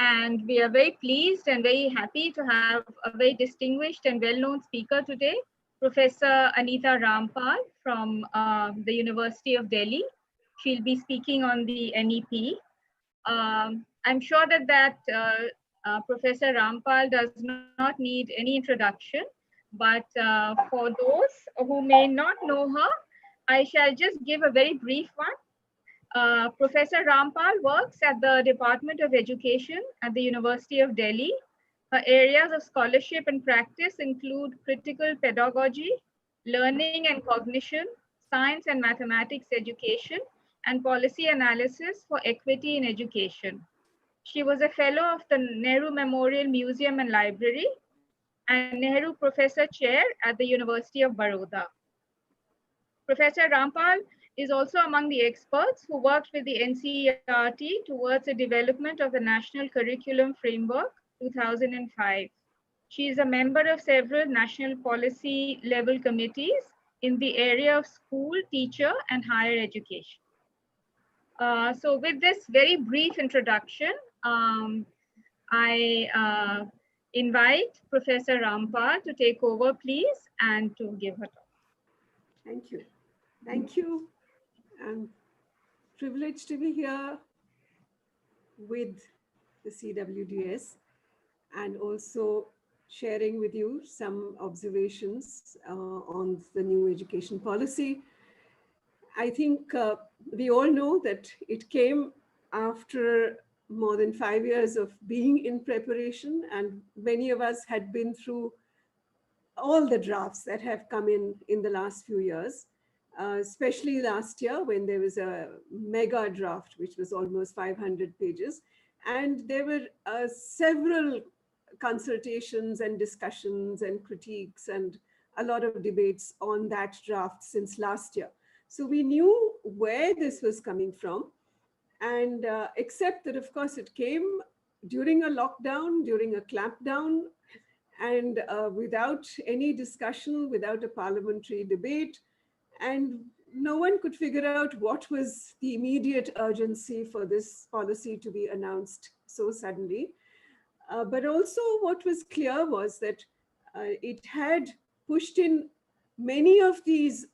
And we are very pleased and very happy to have a very distinguished and well-known speaker today, Professor Anita Rampal from the University of Delhi. She'll be speaking on the NEP. I'm sure Professor Rampal does not need any introduction, but for those who may not know her, I shall just give a very brief one. Professor Rampal works at the Department of Education at the University of Delhi. Her areas of scholarship and practice include critical pedagogy, learning and cognition, science and mathematics education, and policy analysis for equity in education. She was a fellow of the Nehru Memorial Museum and Library and Nehru Professor Chair at the University of Baroda. Professor Rampal is also among the experts who worked with the NCERT towards the development of the National Curriculum Framework 2005. She is a member of several national policy level committees in the area of school, teacher, and higher education. So with this very brief introduction, I invite Professor Rampal to take over, please, and to give her talk. Thank you. Thank you. I'm privileged to be here with the CWDS and also sharing with you some observations on the new education policy. I think we all know that it came after more than 5 years of being in preparation, and many of us had been through all the drafts that have come in the last few years, especially last year when there was a mega draft, which was almost 500 pages. And there were several consultations and discussions and critiques and a lot of debates on that draft since last year. So we knew where this was coming from. And except that, of course, it came during a lockdown, during a clampdown, and without any discussion, without a parliamentary debate. And no one could figure out what was the immediate urgency for this policy to be announced so suddenly. But also what was clear was that it had pushed in many of these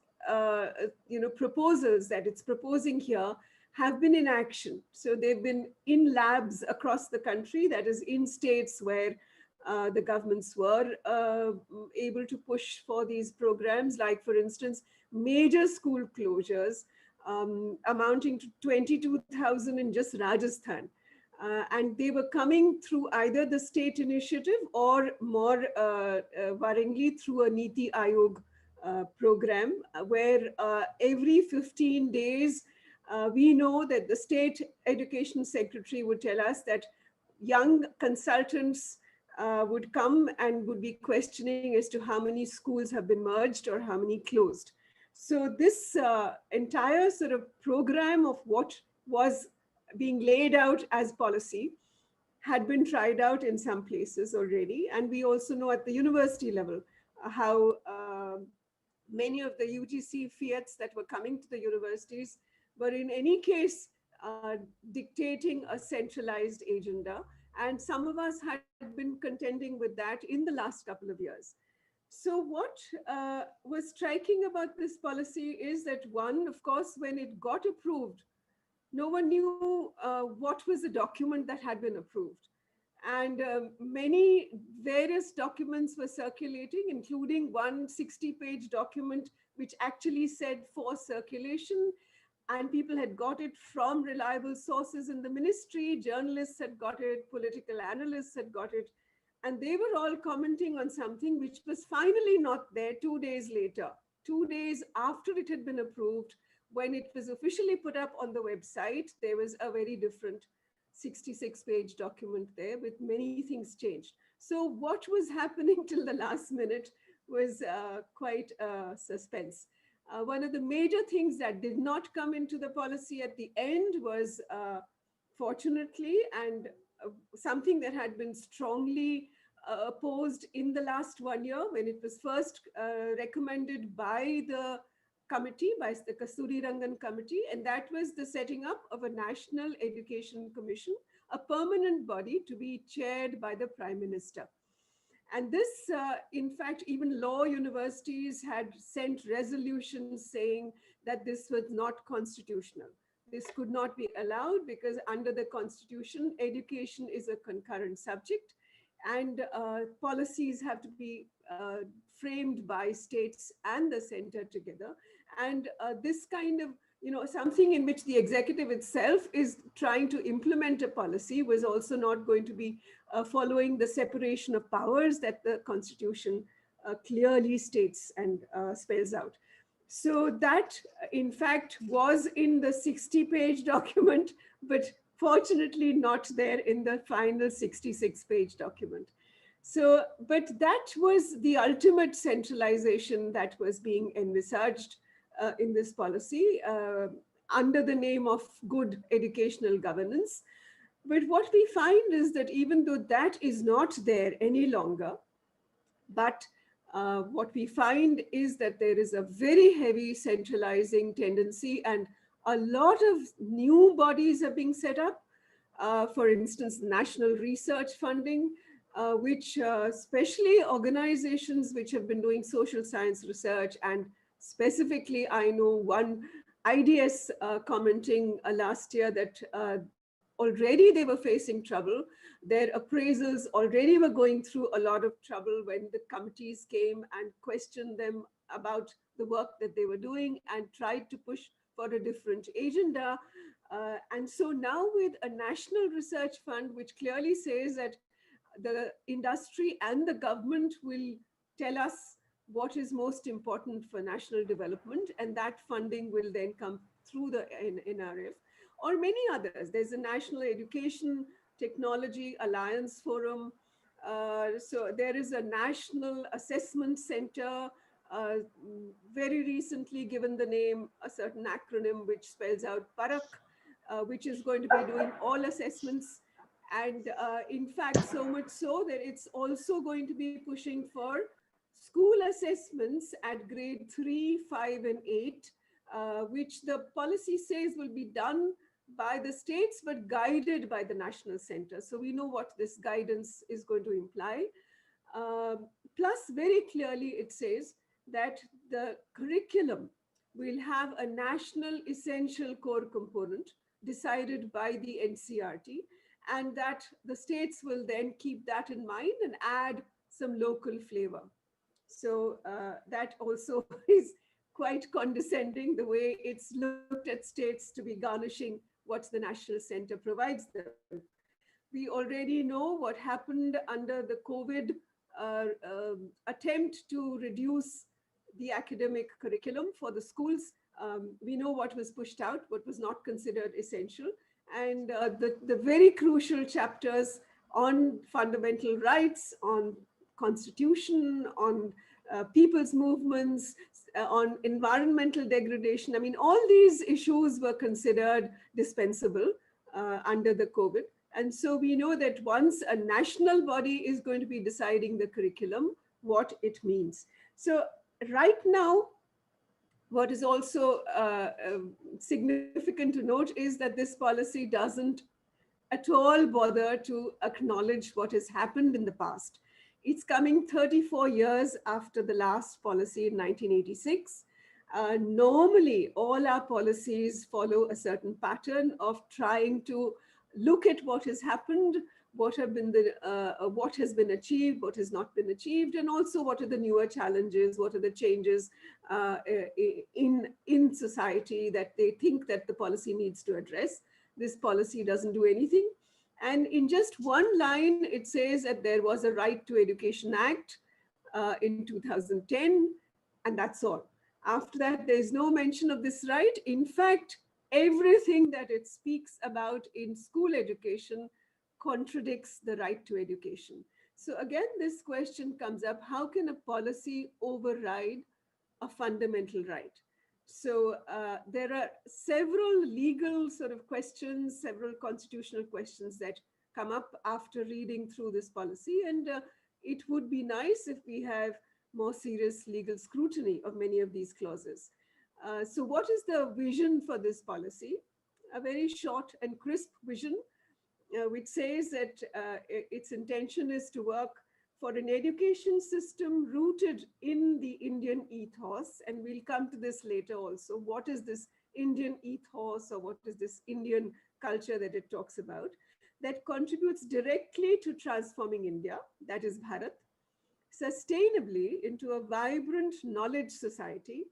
proposals that it's proposing here have been in action. So they've been in labs across the country, that is in states where the governments were able to push for these programs, like, for instance, major school closures amounting to 22,000 in just Rajasthan. And they were coming through either the state initiative or more worryingly through a Niti Aayog program, where every 15 days, we know that the state education secretary would tell us that young consultants would come and would be questioning as to how many schools have been merged or how many closed. So this entire sort of program of what was being laid out as policy had been tried out in some places already. And we also know at the university level how many of the UGC fiats that were coming to the universities were in any case dictating a centralized agenda. And some of us had been contending with that in the last couple of years. So what was striking about this policy is that, one, of course, when it got approved, no one knew what was the document that had been approved. And many various documents were circulating, including one 60-page document, which actually said for circulation. And people had got it from reliable sources in the ministry, journalists had got it, political analysts had got it, and they were all commenting on something which was finally not there 2 days later, 2 days after it had been approved. When it was officially put up on the website, there was a very different 66-page document there with many things changed. So what was happening till the last minute was quite suspense. One of the major things that did not come into the policy at the end was, fortunately, and something that had been strongly opposed in the last 1 year when it was first recommended by the committee, by the Kasturi Rangan committee, and that was the setting up of a National Education Commission a permanent body to be chaired by the Prime Minister. And this, in fact, even law universities had sent resolutions saying that this was not constitutional. This could not be allowed because under the Constitution, education is a concurrent subject, and policies have to be framed by states and the center together. And this kind of, something in which the executive itself is trying to implement a policy was also not going to be following the separation of powers that the Constitution clearly states and spells out. So that, in fact, was in the 60-page document, but fortunately not there in the final 66-page document. So, but that was the ultimate centralization that was being envisaged in this policy under the name of good educational governance. But what we find is that even though that is not there any longer, but what we find is that there is a very heavy centralizing tendency, and a lot of new bodies are being set up. For instance, national research funding, which especially organizations which have been doing social science research, and specifically, I know one IDS commenting last year that already they were facing trouble. Their appraisals already were going through a lot of trouble when the committees came and questioned them about the work that they were doing and tried to push for a different agenda. And so now with a national research fund, which clearly says that the industry and the government will tell us what is most important for national development, and that funding will then come through the NRF, or many others. There's a National Education Technology Alliance Forum. So there is a National Assessment Center, very recently given the name, a certain acronym which spells out PARAK, which is going to be doing all assessments. And in fact, so much so that it's also going to be pushing for school assessments at grade 3, 5, and 8, which the policy says will be done by the states, but guided by the national center. So we know what this guidance is going to imply. Plus, very clearly, it says that the curriculum will have a national essential core component decided by the NCRT, and that the states will then keep that in mind and add some local flavor. So that also is quite condescending, the way it's looked at states to be garnishing what the national center provides them. We already know what happened under the COVID attempt to reduce the academic curriculum for the schools. We know what was pushed out, what was not considered essential. And the very crucial chapters on fundamental rights, on constitution, on people's movements, on environmental degradation. I mean, all these issues were considered dispensable under the COVID. And so we know that once a national body is going to be deciding the curriculum, what it means. So right now, what is also significant to note is that this policy doesn't at all bother to acknowledge what has happened in the past. It's coming 34 years after the last policy in 1986. Normally, all our policies follow a certain pattern of trying to look at what has happened, what have been what has been achieved, what has not been achieved, and also what are the newer challenges, what are the changes in society that they think that the policy needs to address. This policy doesn't do anything. And in just one line, it says that there was a Right to Education Act in 2010, and that's all. After that, there's no mention of this right. In fact, everything that it speaks about in school education contradicts the right to education. So again, this question comes up: how can a policy override a fundamental right? So there are several legal sort of questions, several constitutional questions that come up after reading through this policy. And it would be nice if we have more serious legal scrutiny of many of these clauses. So what is the vision for this policy? A very short and crisp vision. which says that its intention is to work for an education system rooted in the Indian ethos. And we'll come to this later also. What is this Indian ethos, or what is this Indian culture that it talks about, that contributes directly to transforming India, that is Bharat, sustainably into a vibrant knowledge society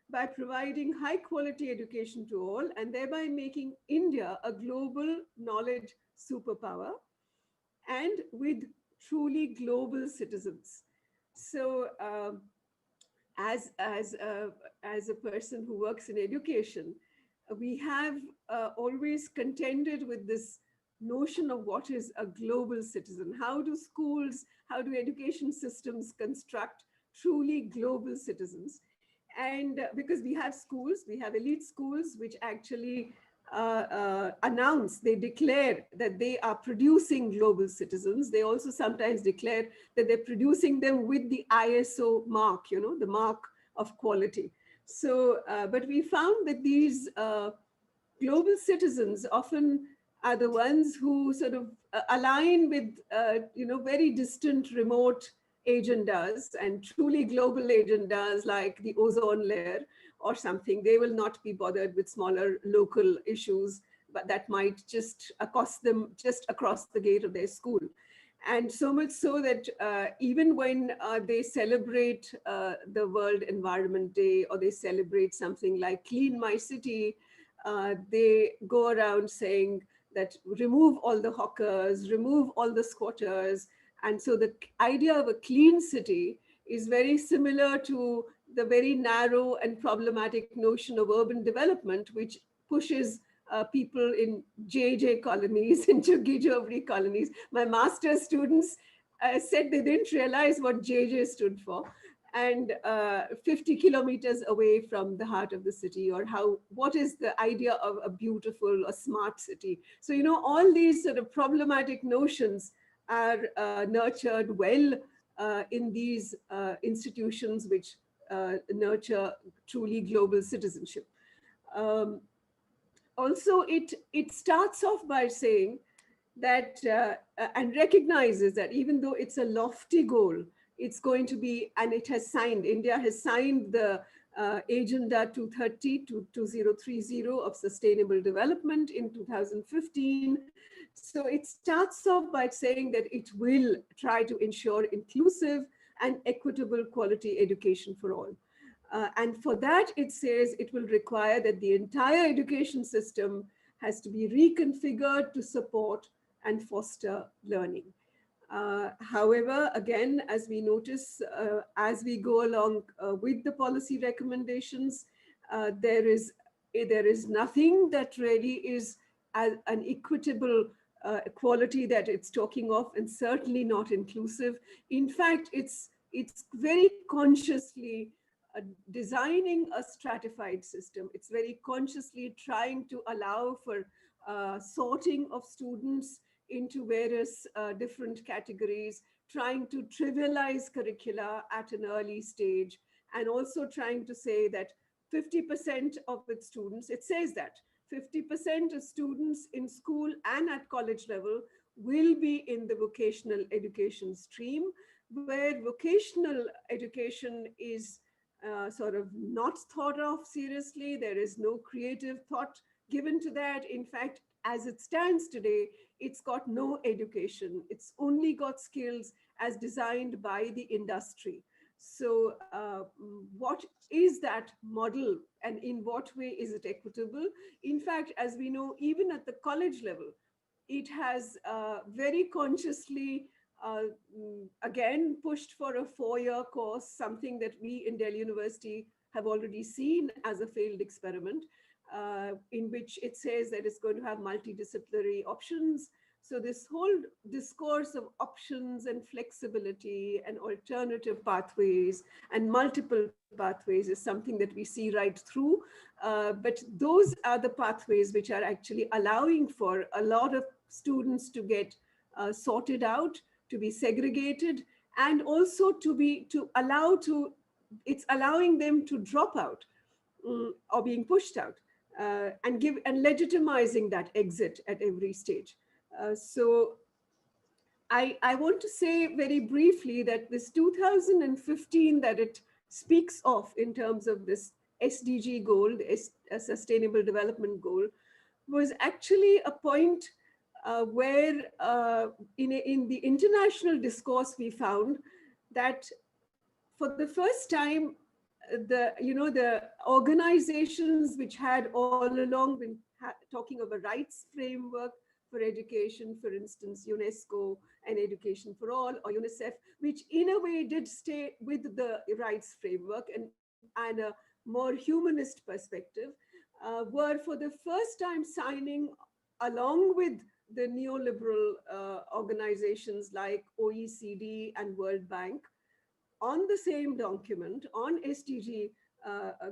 by providing high quality education to all and thereby making India a global knowledge superpower and with truly global citizens. So, as a person who works in education, we have always contended with this notion of what is a global citizen. How do schools, how do education systems construct truly global citizens? And because we have schools, we have elite schools which actually announce, they declare that they are producing global citizens. They also sometimes declare that they're producing them with the ISO mark, the mark of quality. So, but we found that these global citizens often are the ones who sort of align with, very distant, remote agendas and truly global agendas like the ozone layer or something. They will not be bothered with smaller local issues, but that might just accost them just across the gate of their school. And so much so that even when they celebrate the World Environment Day, or they celebrate something like Clean My City, they go around saying that remove all the hawkers, remove all the squatters. And so the idea of a clean city is very similar to the very narrow and problematic notion of urban development, which pushes people in JJ colonies, in Joggi colonies. My master's students said they didn't realize what JJ stood for, and 50 kilometers away from the heart of the city, or what is the idea of a beautiful or smart city. So, all these sort of problematic notions are nurtured well in these institutions which nurture truly global citizenship. Um, Also, it starts off by saying that and recognizes that even though it's a lofty goal, it's going to be, and India has signed the Agenda 230 to 2030 of Sustainable Development in 2015. So it starts off by saying that it will try to ensure inclusive and equitable quality education for all. And for that, it says it will require that the entire education system has to be reconfigured to support and foster learning. However, again, as we notice, as we go along with the policy recommendations, there is nothing that really is an equitable quality that it's talking of, and certainly not inclusive. In fact, it's very consciously designing a stratified system. It's very consciously trying to allow for sorting of students into various different categories, trying to trivialize curricula at an early stage, and also trying to say that 50% of its students, it says that 50% of students in school and at college level will be in the vocational education stream, where vocational education is sort of not thought of seriously. There is no creative thought given to that. In fact, as it stands today, it's got no education. It's only got skills as designed by the industry. So what is that model, and in what way is it equitable? In fact, as we know, even at the college level, it has very consciously again pushed for a 4-year course, something that we in Delhi University have already seen as a failed experiment, in which it says that it's going to have multidisciplinary options. So this whole discourse of options and flexibility and alternative pathways and multiple pathways is something that we see right through. But those are the pathways which are actually allowing for a lot of students to get sorted out, to be segregated, and also it's allowing them to drop out or being pushed out, and legitimizing that exit at every stage. So I want to say very briefly that this 2015 that it speaks of in terms of this SDG goal, the Sustainable Development Goal, was actually a point where in the international discourse we found that for the first time the organizations which had all along been talking of a rights framework for education, for instance UNESCO and Education for All or UNICEF, which in a way did stay with the rights framework and a more humanist perspective, were for the first time signing along with the neoliberal organizations like OECD and World Bank on the same document on SDG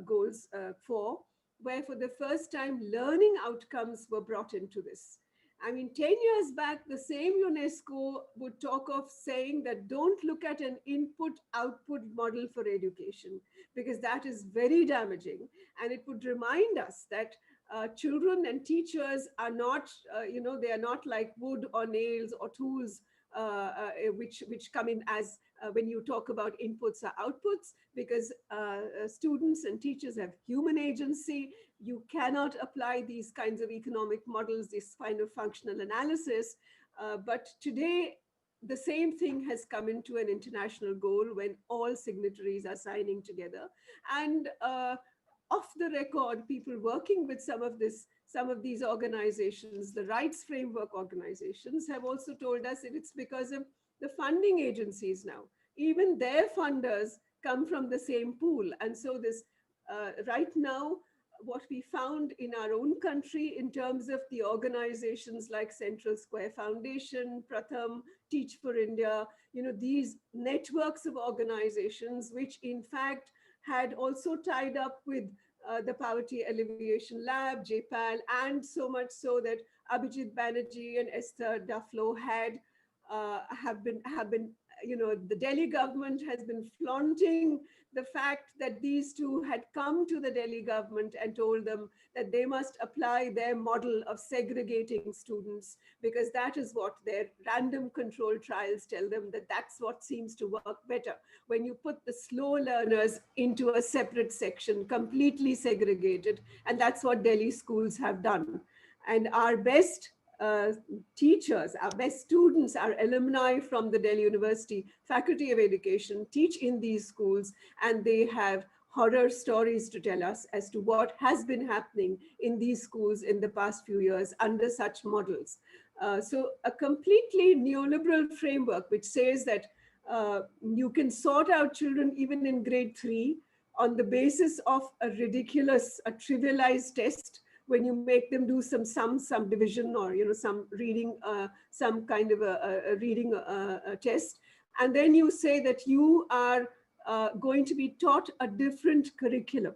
goals 4, where for the first time learning outcomes were brought into this. I mean, 10 years back, the same UNESCO would talk of saying that don't look at an input output model for education, because that is very damaging. And it would remind us that children and teachers are not, they are not like wood or nails or tools which come in as when you talk about inputs or outputs, because students and teachers have human agency. You cannot apply these kinds of economic models, this kind of functional analysis. But today, the same thing has come into an international goal when all signatories are signing together. And off the record, people working with some of these organizations, the rights framework organizations, have also told us that it's because of the funding agencies now. Even their funders come from the same pool. And so this right now, what we found in our own country in terms of the organizations like Central Square Foundation, Pratham, Teach for India, these networks of organizations, which in fact had also tied up with the Poverty Alleviation Lab, JPAL, and so much so that Abhijit Banerjee and Esther Duflo have been, the Delhi government has been flaunting the fact that these two had come to the Delhi government and told them that they must apply their model of segregating students, because that is what their random control trials tell them, that that's what seems to work better. When you put the slow learners into a separate section, completely segregated, and that's what Delhi schools have done. And our best teachers, our best students, our alumni from the Delhi University Faculty of Education teach in these schools, and they have horror stories to tell us as to what has been happening in these schools in the past few years under such models. So a completely neoliberal framework which says that you can sort out children even in grade 3 on the basis of a ridiculous, a trivialized test, when you make them do some division or some reading, some kind of a reading test, and then you say that you are going to be taught a different curriculum.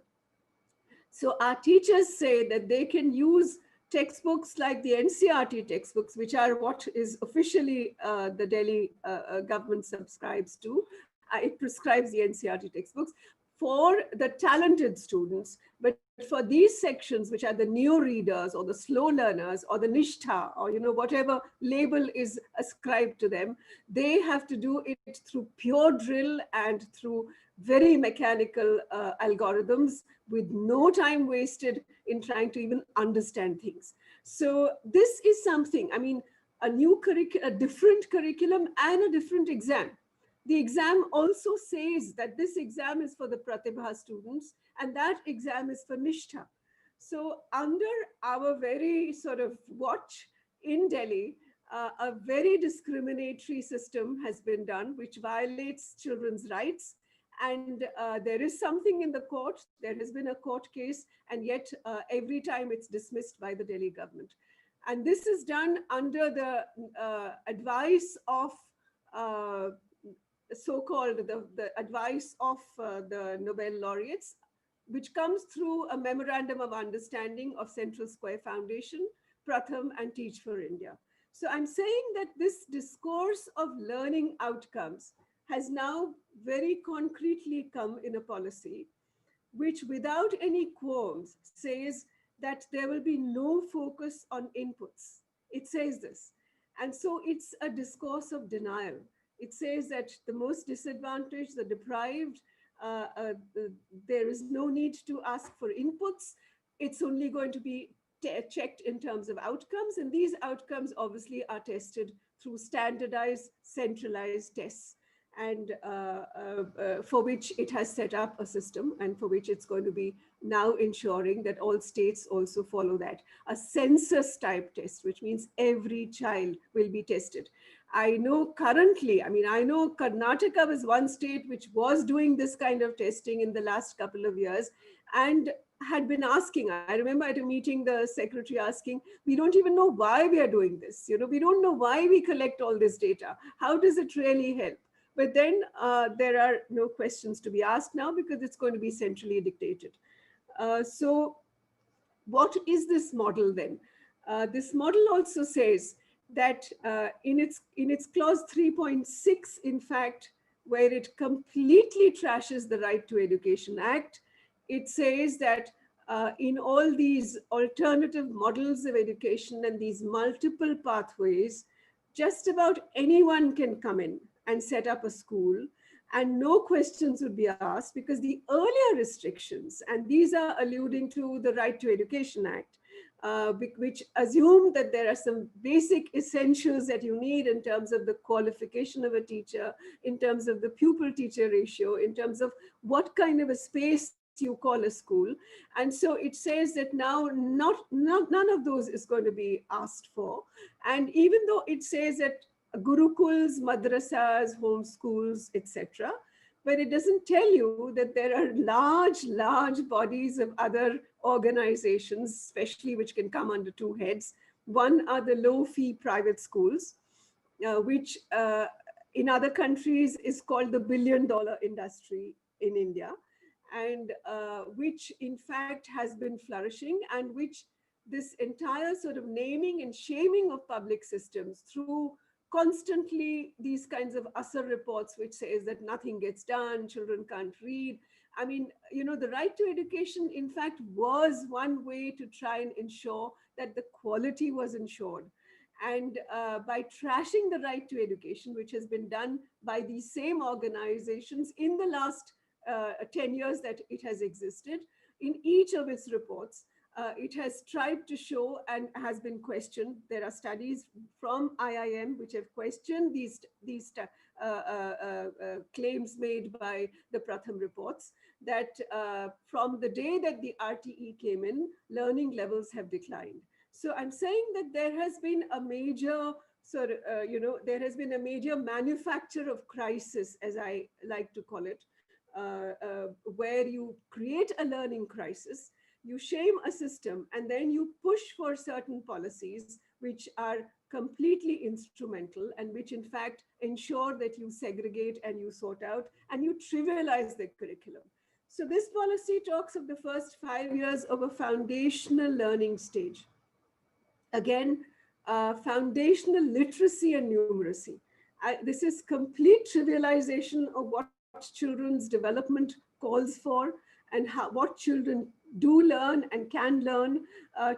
So our teachers say that they can use textbooks like the NCERT textbooks, which are what is officially the Delhi government subscribes to. It prescribes the NCERT textbooks for the talented students. But for these sections, which are the new readers or the slow learners or the nishtha or whatever label is ascribed to them, they have to do it through pure drill and through very mechanical algorithms with no time wasted in trying to even understand things. So this is something, I mean, a different curriculum and a different exam. The exam also says that this exam is for the Pratibha students and that exam is for Nishtha. So under our very sort of watch in Delhi, a very discriminatory system has been done, which violates children's rights. And there is something in the court, there has been a court case, and yet every time it's dismissed by the Delhi government. And this is done under the advice of so-called the advice of the Nobel laureates, which comes through a memorandum of understanding of Central Square Foundation, Pratham, and Teach for India. So I'm saying that this discourse of learning outcomes has now very concretely come in a policy, which without any qualms says that there will be no focus on inputs. It says this. And so it's a discourse of denial. It says that the most disadvantaged, the deprived, uh, uh, there is no need to ask for inputs. It's only going to be checked in terms of outcomes. And these outcomes obviously are tested through standardized, centralized tests. And for which it has set up a system, and for which it's going to be now ensuring that all states also follow that. A census type test, which means every child will be tested. I know currently, I mean, I know Karnataka was one state which was doing this kind of testing in the last couple of years and had been asking. I remember at a meeting, the secretary asking, we don't even know why we are doing this. We don't know why we collect all this data. How does it really help? But then there are no questions to be asked now because it's going to be centrally dictated. So what is this model then? This model also says that in its clause 3.6, in fact, where it completely trashes the Right to Education Act, it says that in all these alternative models of education and these multiple pathways, just about anyone can come in and set up a school, and no questions would be asked, because the earlier restrictions, and these are alluding to the Right to Education Act, which assume that there are some basic essentials that you need in terms of the qualification of a teacher, in terms of the pupil-teacher ratio, in terms of what kind of a space you call a school. And so it says that now none of those is going to be asked for. And even though it says that gurukuls, madrasas, homeschools, etc., but it doesn't tell you that there are large bodies of other organizations, especially which can come under two heads. One are the low-fee private schools, which in other countries is called the billion-dollar industry in India, and which in fact has been flourishing, and which this entire sort of naming and shaming of public systems through constantly these kinds of Asar reports, which says that nothing gets done, children can't read. I mean, the right to education, in fact, was one way to try and ensure that the quality was ensured. And by trashing the right to education, which has been done by these same organizations in the last 10 years that it has existed, in each of its reports, it has tried to show and has been questioned. There are studies from IIM which have questioned these claims made by the Pratham reports, that from the day that the RTE came in, learning levels have declined. So I'm saying that there has been a major there has been a major manufacture of crisis, as I like to call it, where you create a learning crisis, you shame a system, and then you push for certain policies which are completely instrumental and which in fact ensure that you segregate and you sort out and you trivialize the curriculum. So this policy talks of the first 5 years of a foundational learning stage. Again, foundational literacy and numeracy. This is complete trivialization of what children's development calls for, and what children do learn and can learn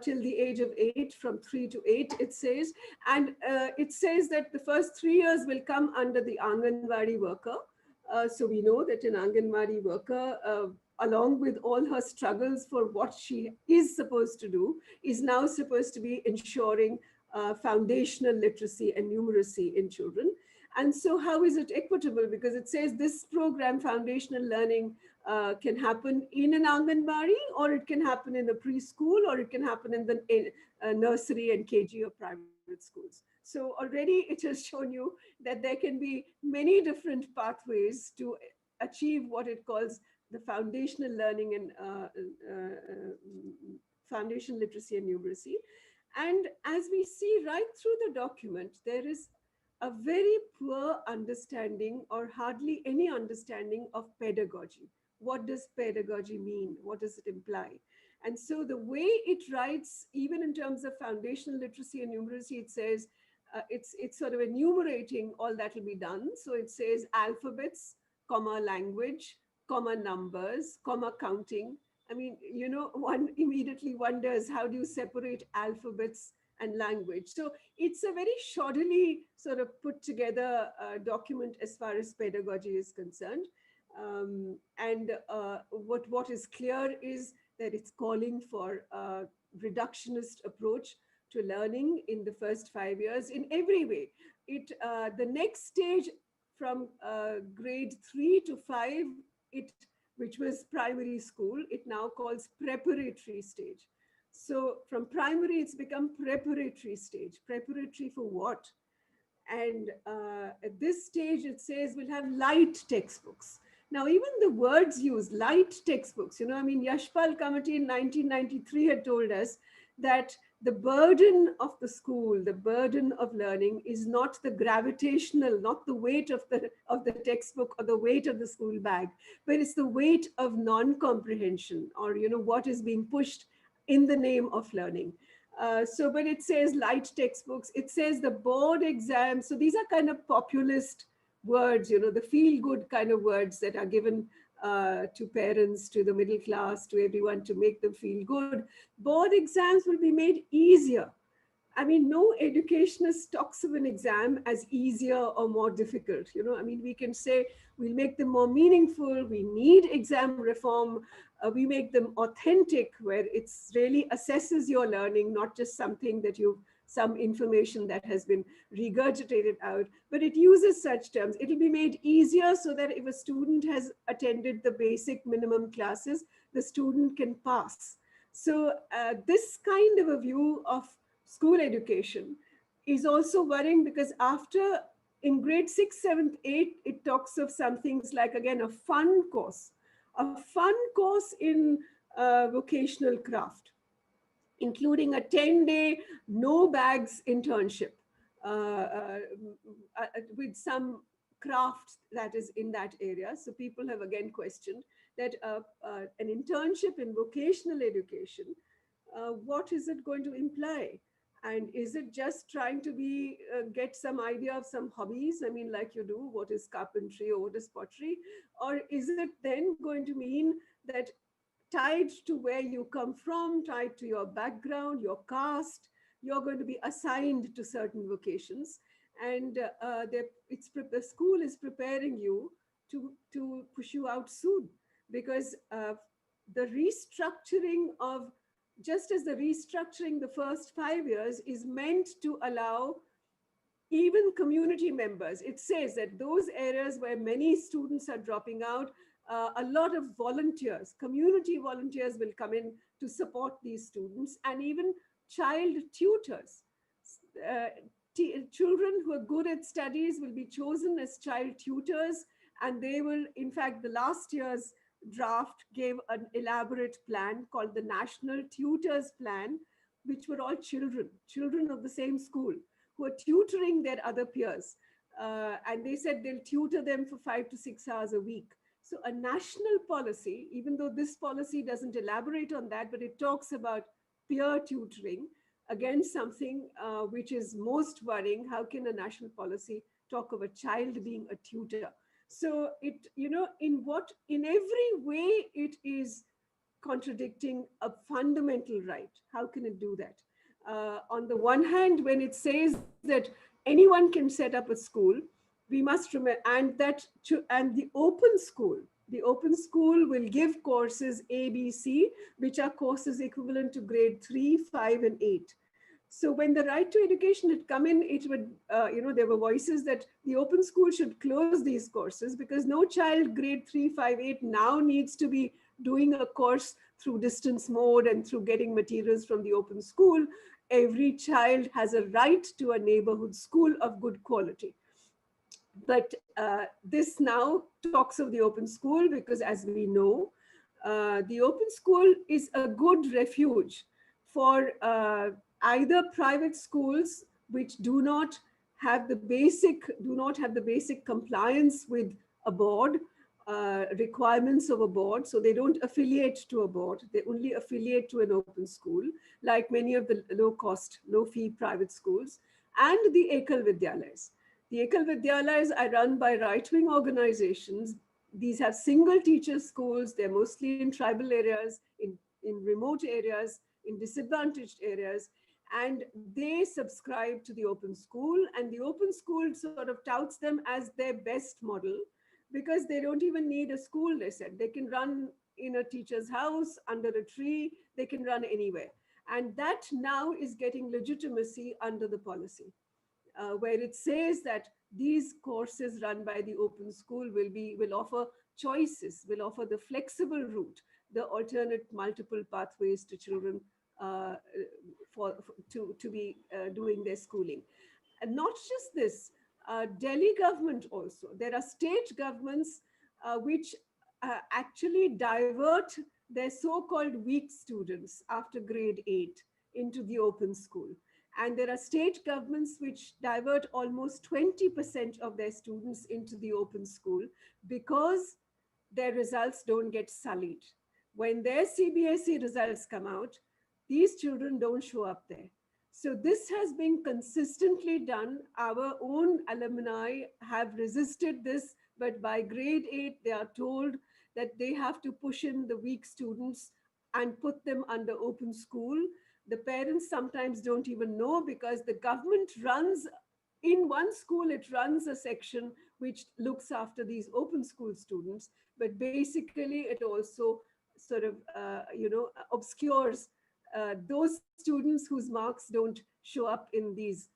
till the age of 8, from 3 to 8, it says. And it says that the first 3 years will come under the Anganwadi worker. So we know that an Anganwadi worker, along with all her struggles for what she is supposed to do, is now supposed to be ensuring foundational literacy and numeracy in children. And so how is it equitable? Because it says this program, foundational learning, can happen in an Anganwadi, or it can happen in a preschool, or it can happen in the nursery and KG or private schools. So already it has shown you that there can be many different pathways to achieve what it calls the foundational learning and foundation literacy and numeracy. And as we see right through the document, there is a very poor understanding, or hardly any understanding, of pedagogy. What does pedagogy mean? What does it imply? And so the way it writes, even in terms of foundational literacy and numeracy, it says it's sort of enumerating all that will be done. So it says alphabets, comma language, comma numbers, comma counting. I mean, one immediately wonders, how do you separate alphabets and language. So it's a very shoddily sort of put together document as far as pedagogy is concerned. And what is clear is that it's calling for a reductionist approach to learning in the first 5 years in every way. The next stage from grade 3 to 5, it which was primary school, it now calls preparatory stage. So from primary, it's become preparatory stage. Preparatory for what? And at this stage, it says we'll have light textbooks. Now, even the words used, light textbooks, I mean, Yashpal Committee in 1993 had told us that the burden of the school, the burden of learning is not the gravitational, not the weight of the textbook or the weight of the school bag, but it's the weight of non-comprehension, or, what is being pushed in the name of learning. But it says light textbooks, it says the board exams. So these are kind of populist words, the feel good kind of words that are given to parents, to the middle class, to everyone to make them feel good. Board exams will be made easier. I mean, no educationist talks of an exam as easier or more difficult. I mean, we can say we'll make them more meaningful. We need exam reform. We make them authentic, where it's really assesses your learning, not just something that some information that has been regurgitated out, but it uses such terms. It'll be made easier so that if a student has attended the basic minimum classes, the student can pass. So this kind of a view of school education is also worrying, because after in grade 6, 7th, 8th, it talks of some things like, again, a fun course in vocational craft, including a 10-day no bags internship uh, uh, with some craft that is in that area. So people have again questioned that an internship in vocational education, what is it going to imply? And is it just trying to get some idea of some hobbies? I mean, like you do, what is carpentry or what is pottery? Or is it then going to mean that tied to where you come from, tied to your background, your caste, you're going to be assigned to certain vocations? And the school is preparing you to push you out soon, because the restructuring of just as the restructuring the first 5 years is meant to allow even community members. It says that those areas where many students are dropping out, a lot of volunteers, community volunteers will come in to support these students, and even child tutors. Uh, Children who are good at studies will be chosen as child tutors, and they will, in fact, the last year's draft gave an elaborate plan called the National Tutors Plan, which were all children of the same school, who are tutoring their other peers. And they said they'll tutor them for 5 to 6 hours a week. So a national policy, even though this policy doesn't elaborate on that, but it talks about peer tutoring, again, something which is most worrying. How can a national policy talk of a child being a tutor? So in every way, it is contradicting a fundamental right. How can it do that? On the one hand, when it says that anyone can set up a school, we must remember, and the open school will give courses A, B, C, which are courses equivalent to grade 3, 5, and 8. So when the right to education had come in, it would, there were voices that the open school should close these courses, because no child grade 3, 5, 8 now needs to be doing a course through distance mode and through getting materials from the open school. Every child has a right to a neighborhood school of good quality. But this now talks of the open school because, as we know, the open school is a good refuge for either private schools which do not have the basic compliance with a board, requirements of a board. So they don't affiliate to a board. They only affiliate to an open school, like many of the low-cost, low-fee private schools, and the Ekal Vidyalayas. The Ekal Vidyalayas are run by right-wing organizations. These have single teacher schools. They're mostly in tribal areas, in remote areas, in disadvantaged areas. and they subscribe to the open school, and the open school sort of touts them as their best model, because they don't even need a school. They said they can run in a teacher's house, under a tree, they can run anywhere. And that now is getting legitimacy under the policy, where it says that these courses run by the open school will offer choices, will offer the flexible route, the alternate multiple pathways to children, to be doing their schooling. And not just this, Delhi government also. There are state governments which actually divert their so-called weak students after grade 8 into the open school. And there are state governments which divert almost 20% of their students into the open school because their results don't get sullied. When their CBSE results come out, these children don't show up there. So this has been consistently done. Our own alumni have resisted this, but by grade 8, they are told that they have to push in the weak students and put them under open school. The parents sometimes don't even know, because the government runs, in one school, it runs a section which looks after these open school students, but basically it also sort of, obscures those students whose marks don't show up in these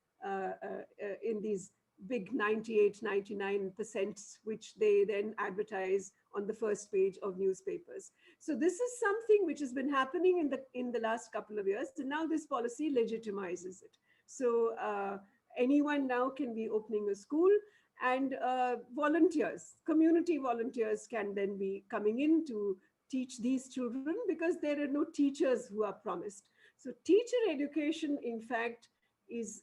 big 98, 99%, which they then advertise on the first page of newspapers. So this is something which has been happening in the last couple of years, and now this policy legitimizes it. So anyone now can be opening a school, and volunteers, community volunteers, can then be coming in to teach these children, because there are no teachers who are promised. So teacher education, in fact, is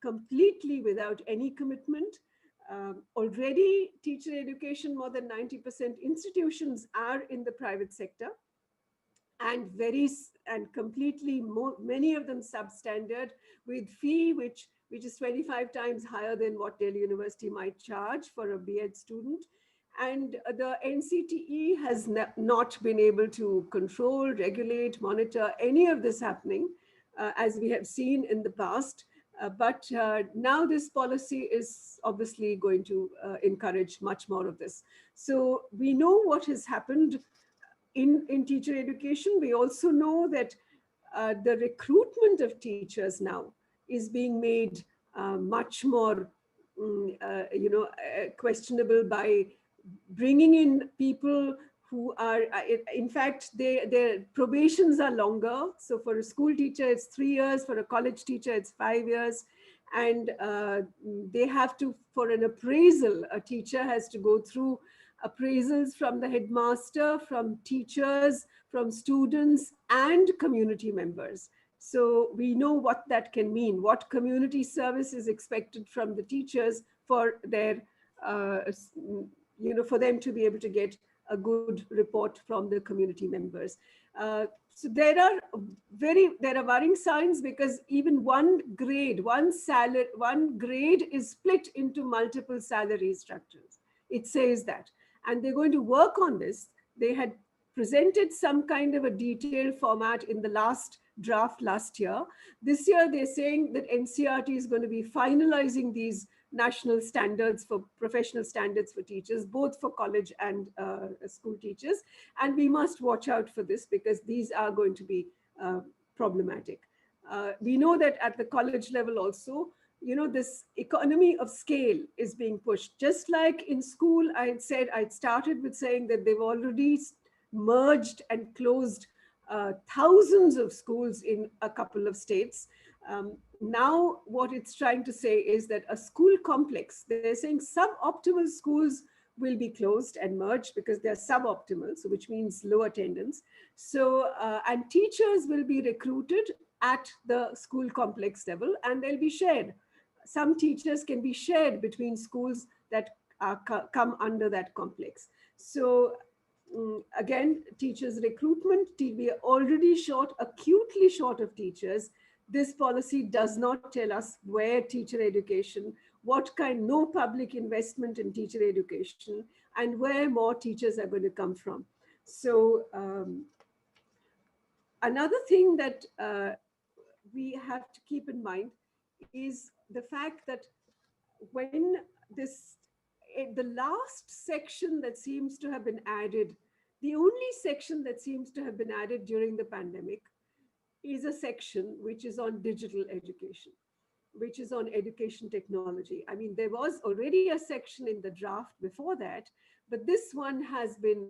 completely without any commitment. Already teacher education, more than 90% institutions are in the private sector, and completely many of them substandard, with fee which is 25 times higher than what Delhi University might charge for a B.Ed student. And the NCTE has not been able to control, regulate, monitor any of this happening, as we have seen in the past. But now this policy is obviously going to encourage much more of this. So we know what has happened in teacher education. We also know that the recruitment of teachers now is being made much more questionable, by bringing in people who are, in fact, their probations are longer. So for a school teacher, it's 3 years. For a college teacher, it's 5 years. And they have to, for an appraisal, a teacher has to go through appraisals from the headmaster, from teachers, from students, and community members. So we know what that can mean, what community service is expected from the teachers for their, for them to be able to get a good report from the community members. So there are worrying signs, because even one grade is split into multiple salary structures. It says that, and they're going to work on this. They had presented some kind of a detailed format in the last draft last year. This year, they're saying that NCERT is going to be finalizing these national standards, for professional standards for teachers, both for college and school teachers. And we must watch out for this, because these are going to be problematic. We know that at the college level also, this economy of scale is being pushed. Just like in school, I'd started with saying that they've already merged and closed thousands of schools in a couple of states. Now, what it's trying to say is that a school complex, they're saying suboptimal schools will be closed and merged because they're suboptimal, so which means low attendance. So, and teachers will be recruited at the school complex level, and they'll be shared. Some teachers can be shared between schools that come under that complex. So again, teachers recruitment, we are already short, acutely short of teachers. This policy does not tell us where teacher education, what kind, no public investment in teacher education, and where more teachers are going to come from. So another thing that we have to keep in mind is the fact that when this, the last section that seems to have been added, the only section that seems to have been added during the pandemic is a section which is on digital education, which is on education technology. I mean, there was already a section in the draft before that, but this one has been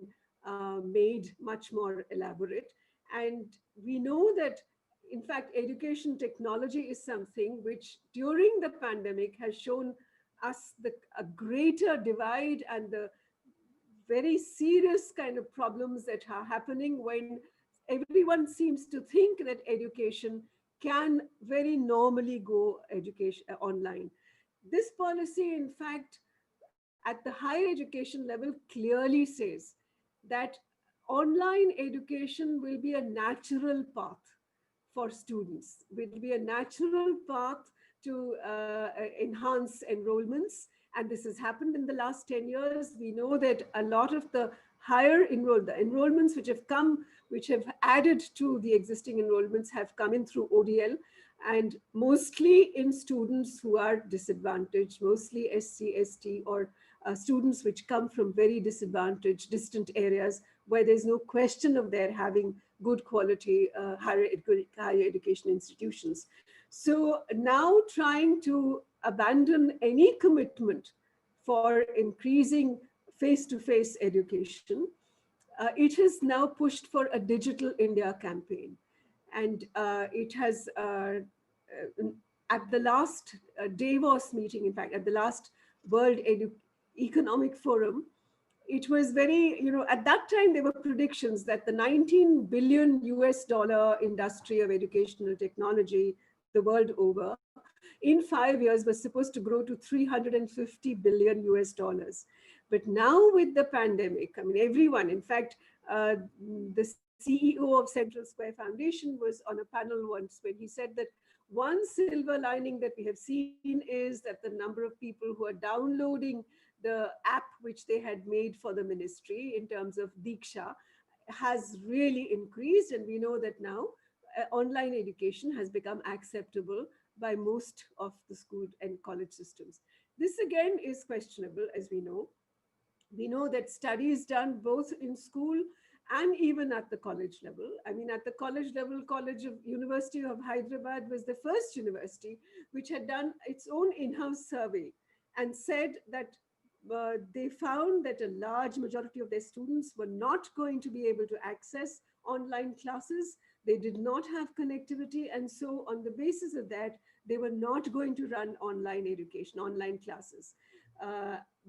made much more elaborate. And we know that, in fact, education technology is something which during the pandemic has shown us a greater divide and the very serious kind of problems that are happening when everyone seems to think that education can very normally go education online. This policy, in fact, at the higher education level clearly says that online education will be a natural path for students, will be a natural path to enhance enrollments. And this has happened in the last 10 years. We know that a lot of the the enrollments which have come, which have added to the existing enrollments have come in through ODL, and mostly in students who are disadvantaged, mostly SC, ST, or students which come from very disadvantaged, distant areas where there's no question of their having good quality higher education institutions. So now trying to abandon any commitment for increasing face-to-face education, it has now pushed for a Digital India campaign. And it has, at the last Davos meeting, in fact, at the last World Economic Forum, it was very, at that time there were predictions that the 19 billion US dollar industry of educational technology the world over in 5 years was supposed to grow to 350 billion US dollars. But now with the pandemic, I mean, everyone, in fact, the CEO of Central Square Foundation was on a panel once when he said that one silver lining that we have seen is that the number of people who are downloading the app which they had made for the ministry in terms of Diksha has really increased. And we know that now online education has become acceptable by most of the school and college systems. This again is questionable, as we know. We know that studies done both in school and even at the college level. I mean, at the college level, University of Hyderabad was the first university which had done its own in-house survey and said that they found that a large majority of their students were not going to be able to access online classes. They did not have connectivity. And so on the basis of that, they were not going to run online education, online classes.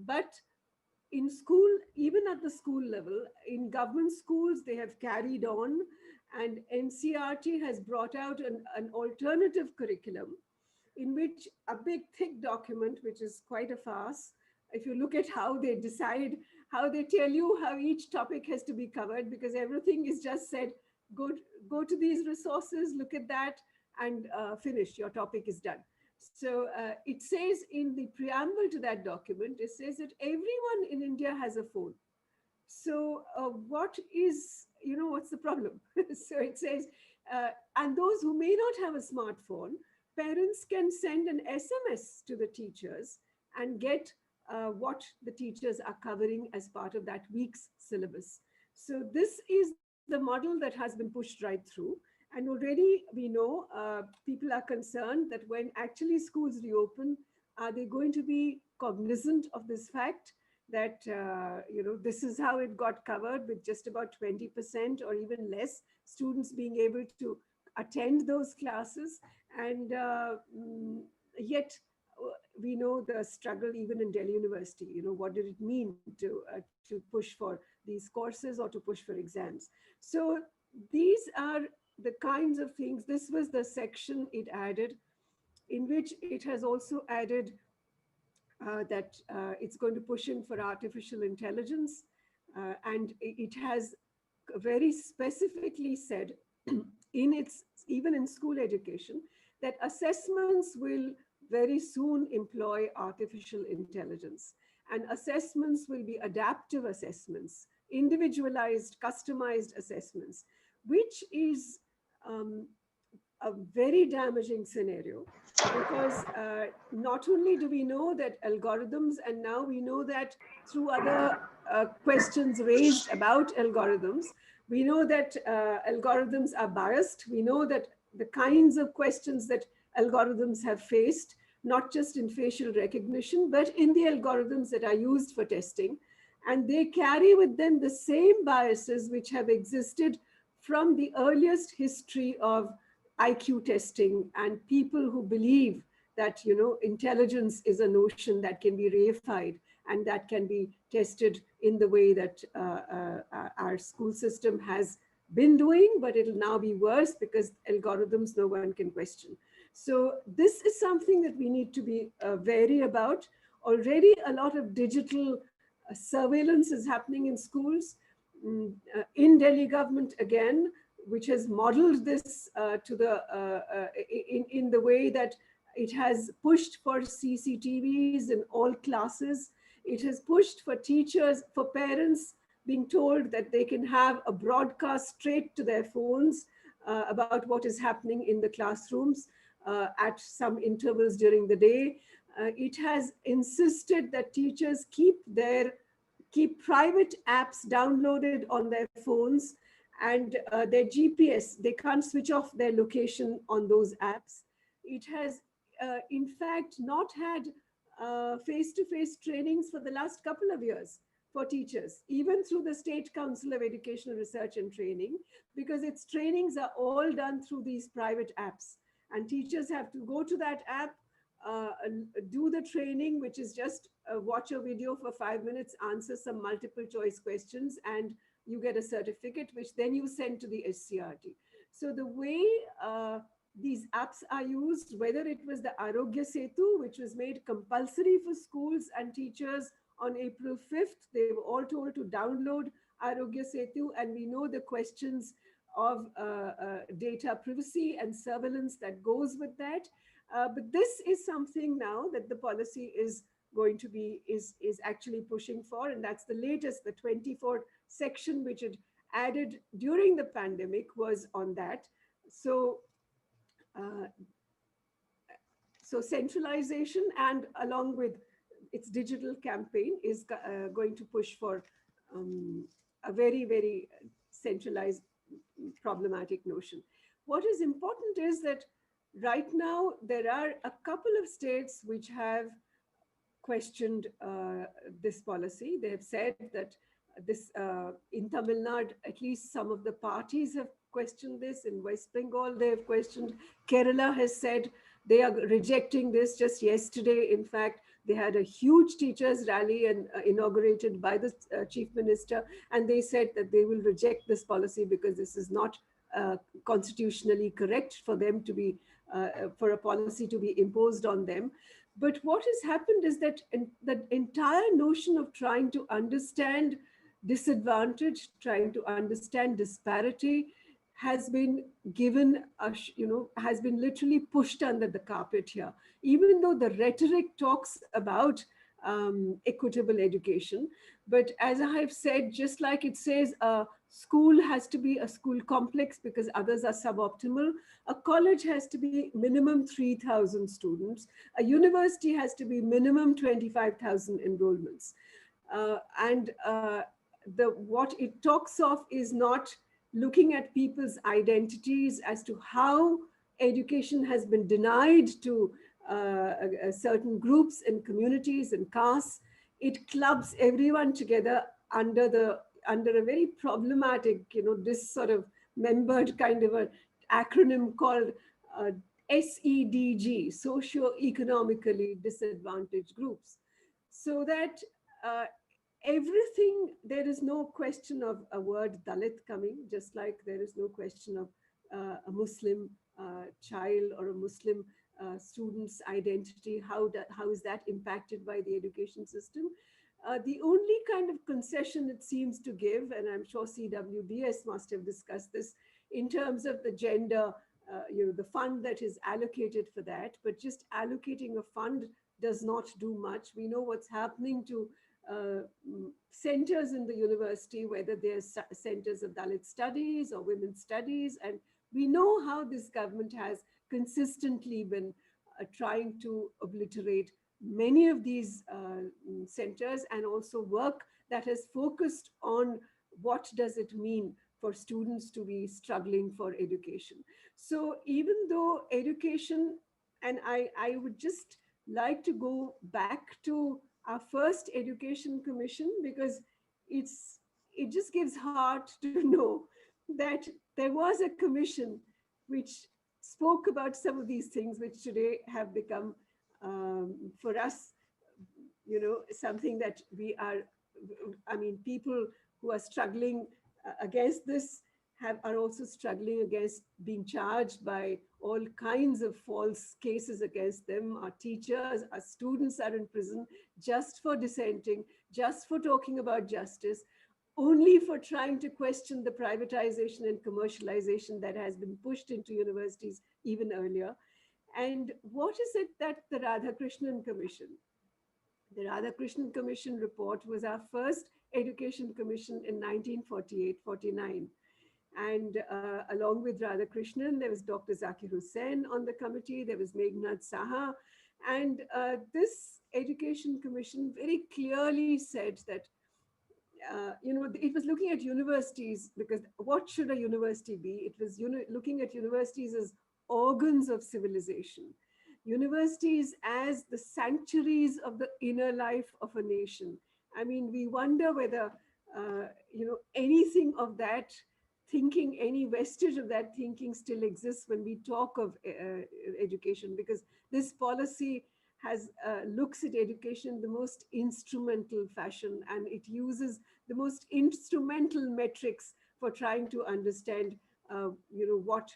But in school, even at the school level, in government schools, they have carried on, and NCRT has brought out an alternative curriculum in which a big thick document, which is quite a farce. If you look at how they decide, how they tell you how each topic has to be covered, because everything is just said, go to these resources, look at that, and finish, your topic is done. So it says in the preamble to that document, it says that everyone in India has a phone. So what's the problem? So it says, and those who may not have a smartphone, parents can send an SMS to the teachers and get what the teachers are covering as part of that week's syllabus. So this is the model that has been pushed right through. And already we know people are concerned that when actually schools reopen, are they going to be cognizant of this fact that, this is how it got covered, with just about 20% or even less students being able to attend those classes. And yet we know the struggle even in Delhi University. What did it mean to push for these courses or to push for exams? So these are the kinds of things. This was the section it added, in which it has also added that it's going to push in for artificial intelligence. And it has very specifically said even in school education, that assessments will very soon employ artificial intelligence. And assessments will be adaptive assessments, individualized, customized assessments, which is a very damaging scenario, because not only do we know that algorithms, and now we know that through other questions raised about algorithms, we know that algorithms are biased. We know that the kinds of questions that algorithms have faced, not just in facial recognition, but in the algorithms that are used for testing. And they carry with them the same biases which have existed from the earliest history of IQ testing, and people who believe that, intelligence is a notion that can be reified and that can be tested in the way that our school system has been doing, but it'll now be worse because algorithms no one can question. So this is something that we need to be wary about. Already a lot of digital surveillance is happening in schools. In Delhi government again, which has modeled this to the in the way that it has pushed for CCTVs in all classes. It has pushed for teachers, for parents being told that they can have a broadcast straight to their phones about what is happening in the classrooms at some intervals during the day. It has insisted that teachers keep private apps downloaded on their phones, and their GPS, they can't switch off their location on those apps. It has, in fact, not had face-to-face trainings for the last couple of years for teachers, even through the State Council of Educational Research and Training, because its trainings are all done through these private apps. And teachers have to go to that app, do the training, which is just watch a video for 5 minutes, answer some multiple choice questions, and you get a certificate, which then you send to the SCRT. So the way these apps are used, whether it was the Arogya Setu, which was made compulsory for schools and teachers on April 5th, they were all told to download Arogya Setu, and we know the questions of data privacy and surveillance that goes with that. But this is something now that the policy is going to be, is actually pushing for, and that's the latest, the 24th section, which it added during the pandemic, was on that. So, so centralization, and along with its digital campaign, is going to push for a very, very centralized problematic notion. What is important is that right now there are a couple of states which have questioned this policy. They have said that this in Tamil Nadu, at least some of the parties have questioned this. In West Bengal, they have questioned. Kerala has said they are rejecting this. Just yesterday, in fact, they had a huge teachers rally and inaugurated by the chief minister, and they said that they will reject this policy because this is not constitutionally correct for them to be for a policy to be imposed on them. But what has happened is that the entire notion of trying to understand disadvantage, trying to understand disparity, has been given a, has been literally pushed under the carpet here. Even though the rhetoric talks about equitable education, but as I have said, just like it says a school has to be a school complex because others are suboptimal, a college has to be minimum 3,000 students, a university has to be minimum 25,000 enrollments. And what it talks of is not looking at people's identities as to how education has been denied to certain groups and communities and castes. It clubs everyone together under a very problematic, this sort of membered kind of an acronym called SEDG, socio-economically disadvantaged groups. So that everything, there is no question of a word Dalit coming, just like there is no question of a Muslim child or a Muslim student's identity. How is that impacted by the education system? The only kind of concession it seems to give, and I'm sure CWBS must have discussed this in terms of the gender, the fund that is allocated for that, but just allocating a fund does not do much. We know what's happening to centers in the university, whether they're centers of Dalit studies or women's studies, and We know how this government has consistently been trying to obliterate many of these centers, and also work that has focused on what does it mean for students to be struggling for education. So even though education, and I would just like to go back to our first education commission, because it just gives heart to know that there was a commission which spoke about some of these things which today have become, for us, something that we are, I mean, people who are struggling against this are also struggling against being charged by all kinds of false cases against them. Our teachers, our students are in prison just for dissenting, just for talking about justice, only for trying to question the privatization and commercialization that has been pushed into universities even earlier. And what is it that the Radhakrishnan Commission, the Radhakrishnan Commission report was our first education commission in 1948-49. And along with Radhakrishnan, there was Dr. Zakir Hussain on the committee, there was Meghnad Saha. And this education commission very clearly said that it was looking at universities, because what should a university be? It was looking at universities as organs of civilization, universities as the sanctuaries of the inner life of a nation. I mean, we wonder whether, anything of that thinking, any vestige of that thinking still exists when we talk of education, because this policy has looks at education in the most instrumental fashion, and it uses the most instrumental metrics for trying to understand, what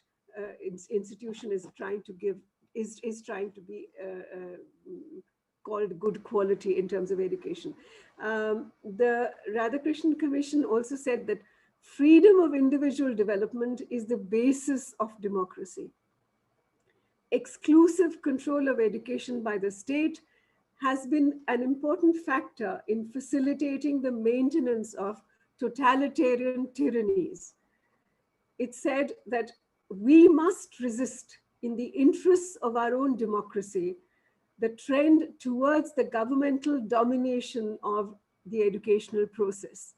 institution is trying to give, is trying to be called good quality in terms of education. The Radhakrishnan Commission also said that freedom of individual development is the basis of democracy. Exclusive control of education by the state has been an important factor in facilitating the maintenance of totalitarian tyrannies. It said that we must resist, in the interests of our own democracy, the trend towards the governmental domination of the educational process.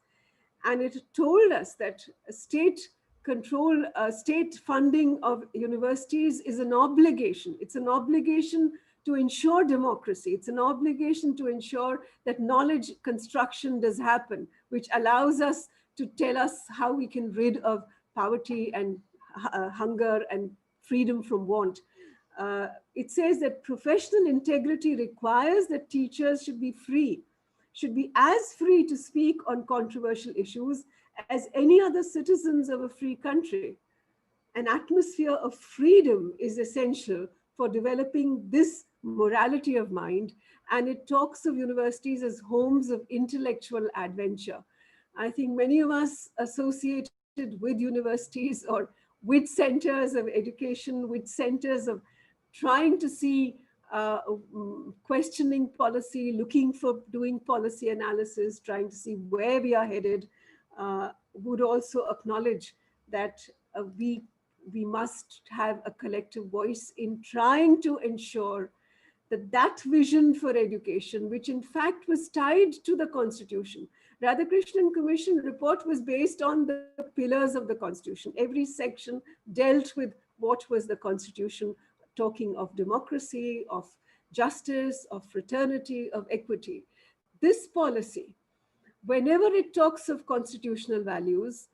And it told us that state control, state funding of universities is an obligation. It's an obligation to ensure democracy. It's an obligation to ensure that knowledge construction does happen, which allows us to tell us how we can rid of poverty and hunger and freedom from want. It says that professional integrity requires that teachers should be free, should be as free to speak on controversial issues as any other citizens of a free country. An atmosphere of freedom is essential for developing this morality of mind, and it talks of universities as homes of intellectual adventure. I think many of us associated with universities or with centers of education, with centers of trying to see, questioning policy, looking for doing policy analysis, trying to see where we are headed, would also acknowledge that we must have a collective voice in trying to ensure that that vision for education, which in fact was tied to the Constitution. Radhakrishnan Commission report was based on the pillars of the Constitution. Every section dealt with what was the Constitution, talking of democracy, of justice, of fraternity, of equity. This policy, whenever it talks of constitutional values,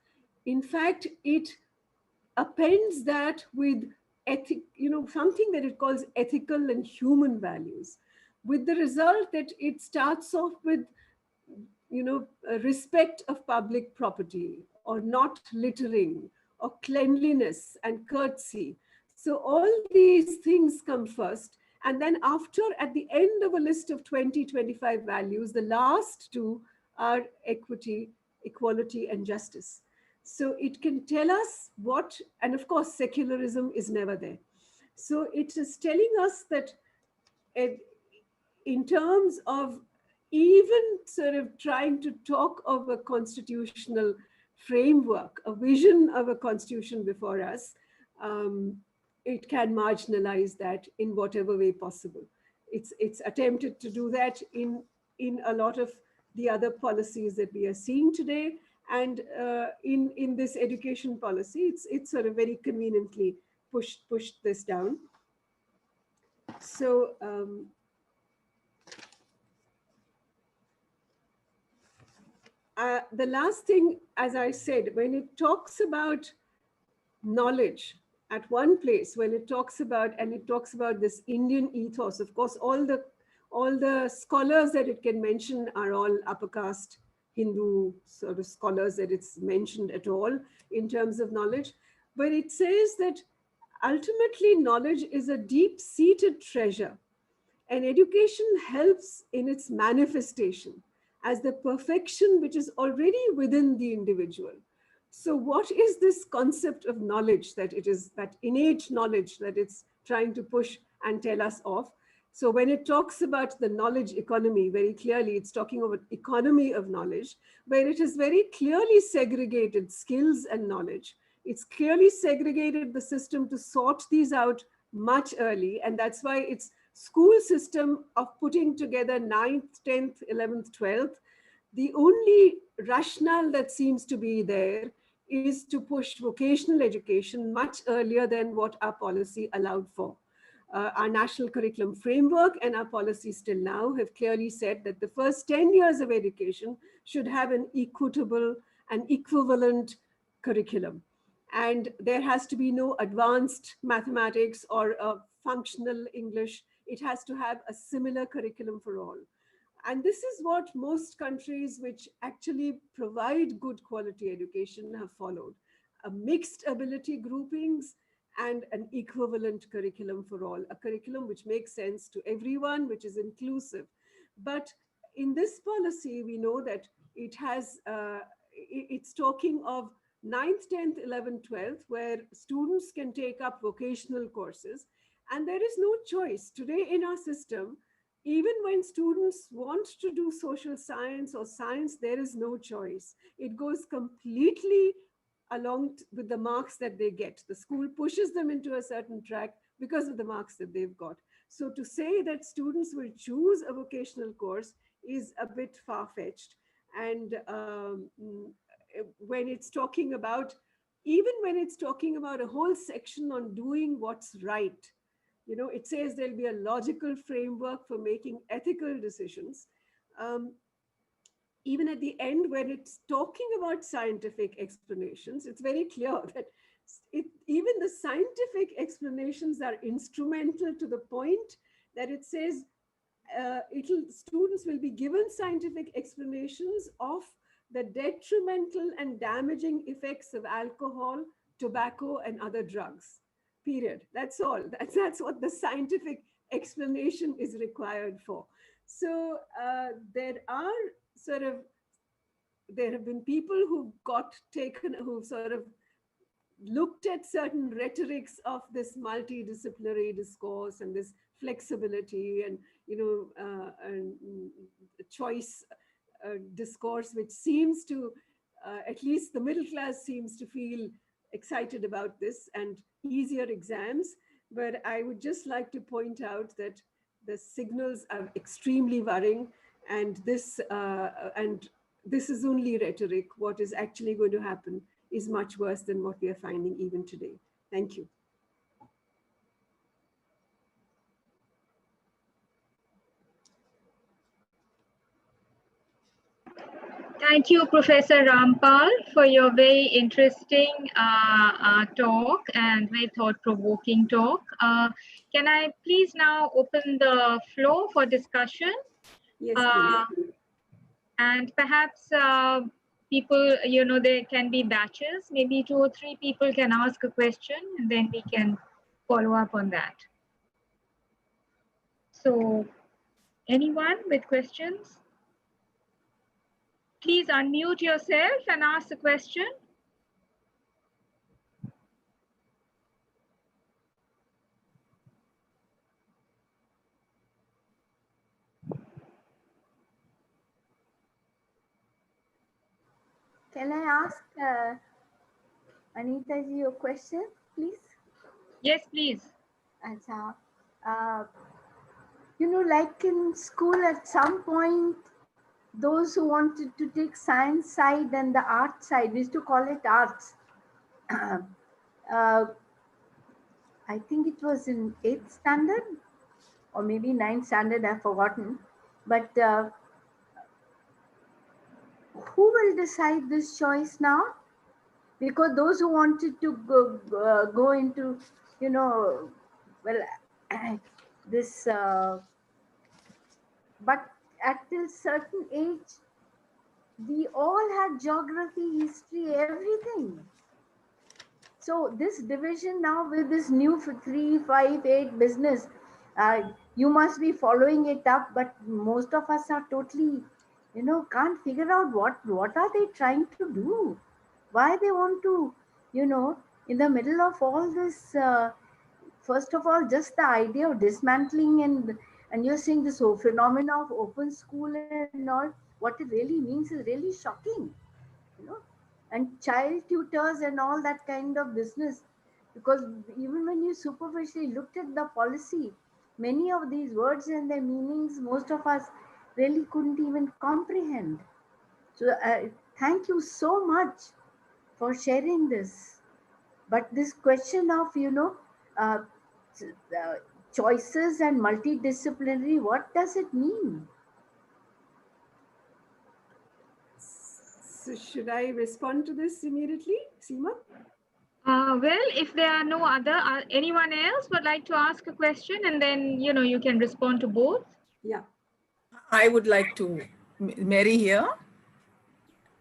in fact, it appends that with something that it calls ethical and human values, with the result that it starts off with, respect of public property, or not littering, or cleanliness and courtesy. So all these things come first. And then after, at the end of a list of 20, 25 values, the last two are equity, equality, and justice. So it can tell us what, and of course, secularism is never there. So it is telling us that in terms of even sort of trying to talk of a constitutional framework, a vision of a constitution before us, it can marginalize that in whatever way possible. It's attempted to do that in a lot of the other policies that we are seeing today, and in this education policy, it's sort of very conveniently pushed this down. So the last thing, as I said, when it talks about knowledge at one place, when it talks about, and it talks about this Indian ethos, of course, all the scholars that it can mention are all upper caste Hindu sort of scholars that it's mentioned at all in terms of knowledge. But it says that ultimately knowledge is a deep-seated treasure, and education helps in its manifestation as the perfection which is already within the individual. So what is this concept of knowledge, that it is that innate knowledge that it's trying to push and tell us of? So when it talks about the knowledge economy, very clearly it's talking about economy of knowledge, where it is very clearly segregated skills and knowledge. It's clearly segregated the system to sort these out much early, and that's why it's school system of putting together 9th, 10th, 11th, 12th. The only rationale that seems to be there is to push vocational education much earlier than what our policy allowed for. Our national curriculum framework and our policies till now have clearly said that the first 10 years of education should have an equitable and equivalent curriculum. And there has to be no advanced mathematics or functional English. It has to have a similar curriculum for all. And this is what most countries which actually provide good quality education have followed. A mixed ability groupings and an equivalent curriculum for all, a curriculum which makes sense to everyone, which is inclusive. But in this policy, we know that it has, it's talking of 9th, 10th, 11th, 12th, where students can take up vocational courses. And there is no choice. Today in our system, even when students want to do social science or science, there is no choice. It goes completely along with the marks that they get. The school pushes them into a certain track because of the marks that they've got. So to say that students will choose a vocational course is a bit far-fetched. And when it's talking about, even when it's talking about a whole section on doing what's right, you know, it says there'll be a logical framework for making ethical decisions. Even at the end, when it's talking about scientific explanations, it's very clear that even the scientific explanations are instrumental to the point that it says students will be given scientific explanations of the detrimental and damaging effects of alcohol, tobacco, and other drugs. Period. That's all. That's what the scientific explanation is required for. So there have been people who've sort of looked at certain rhetorics of this multidisciplinary discourse and this flexibility and, and choice discourse, which seems to, at least the middle class seems to feel excited about this and easier exams. But I would just like to point out that the signals are extremely worrying, and this is only rhetoric. What is actually going to happen is much worse than what we are finding even today. Thank you. Thank you, Professor Rampal, for your very interesting talk and very thought-provoking talk. Can I please now open the floor for discussion? Yes, please. And perhaps people, there can be batches, maybe 2 or 3 people can ask a question and then we can follow up on that. So anyone with questions? Please unmute yourself and ask the question. Can I ask Anita ji your question, please? Yes, please. Acha, uh, like in school at some point, those who wanted to take science side and the art side, we used to call it arts. uh, I think it was in 8th standard or maybe 9th standard, I've forgotten. But who will decide this choice now? Because those who wanted to go into, you know, well, this, but at a certain age, we all had geography, history, everything. So this division now with this new 358 business, you must be following it up, but most of us are totally, can't figure out what are they trying to do, why they want to, in the middle of all this. First of all, just the idea of dismantling and you're seeing this whole phenomena of open school and all, what it really means is really shocking, you know and child tutors and all that kind of business. Because even when you superficially looked at the policy, many of these words and their meanings, most of us really couldn't even comprehend. So thank you so much for sharing this. But this question of, uh, uh, choices and multidisciplinary, what does it mean? So should I respond to this immediately, Seema? Well, if there are no other, anyone else would like to ask a question, and then you can respond to both. Yeah, I would like to, Mary here.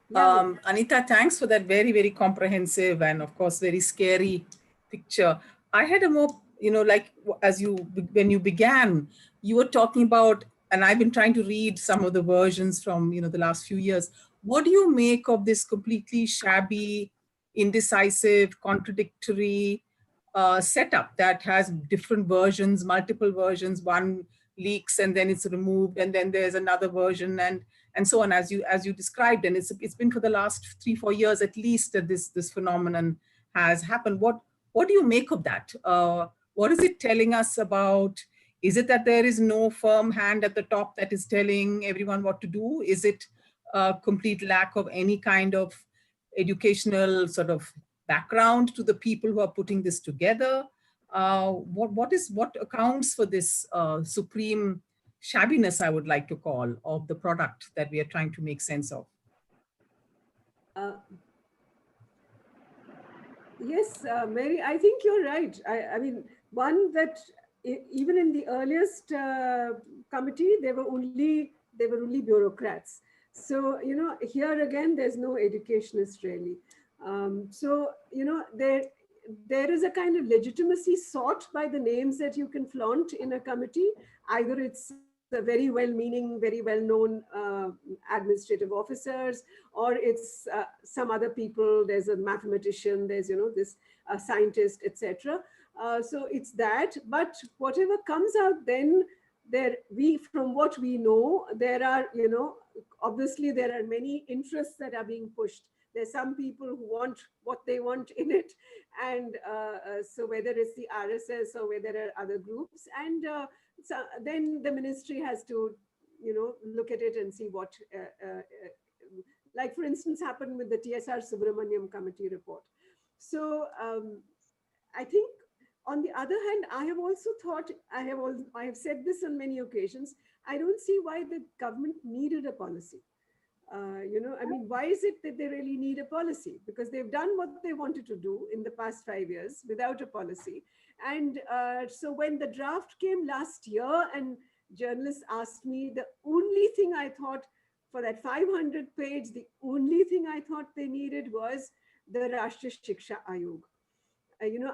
yeah, Mary. Anita, thanks for that very, very comprehensive and of course very scary picture. I had a more, like as you, when you began, you were talking about, and I've been trying to read some of the versions from, the last few years. What do you make of this completely shabby, indecisive, contradictory setup that has different versions, multiple versions, one leaks and then it's removed and then there's another version and so on, as you described, and it's been for the last 3-4 years at least that this phenomenon has happened. What do you make of that? What is it telling us about? Is it that there is no firm hand at the top that is telling everyone what to do? Is it a complete lack of any kind of educational sort of background to the people who are putting this together? What accounts for this supreme shabbiness, I would like to call, of the product that we are trying to make sense of? Uh, yes, Mary, I think you're right. I mean, one that even in the earliest committee, they were only bureaucrats. So here again, there's no educationist really. So there is a kind of legitimacy sought by the names that you can flaunt in a committee. Either it's a very well-meaning, very well-known administrative officers, or it's some other people. There's a mathematician, there's this scientist, etc. So it's that. But whatever comes out then, from what we know, there are obviously there are many interests that are being pushed. There's some people who want what they want in it, and so whether it's the RSS or whether there are other groups, and so then the ministry has to look at it and see what like for instance happened with the TSR Subramaniam committee report. So I think on the other hand, I have also thought, I have said this on many occasions, I don't see why the government needed a policy. I mean, why is it that they really need a policy? Because they've done what they wanted to do in the past 5 years without a policy. And so when the draft came last year and journalists asked me, the only thing I thought for that 500 page, the only thing I thought they needed was the Rashtriya Shiksha Ayog.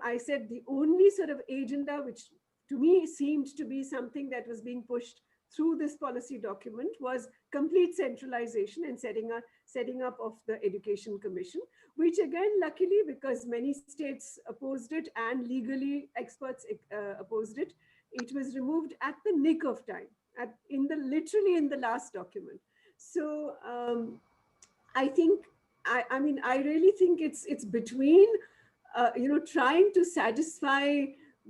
I said the only sort of agenda which to me seemed to be something that was being pushed through this policy document was complete centralization and setting up of the Education Commission, which again, luckily, because many states opposed it and legally experts opposed it, it was removed at the nick of time, literally in the last document. So I think, I mean, I really think it's between trying to satisfy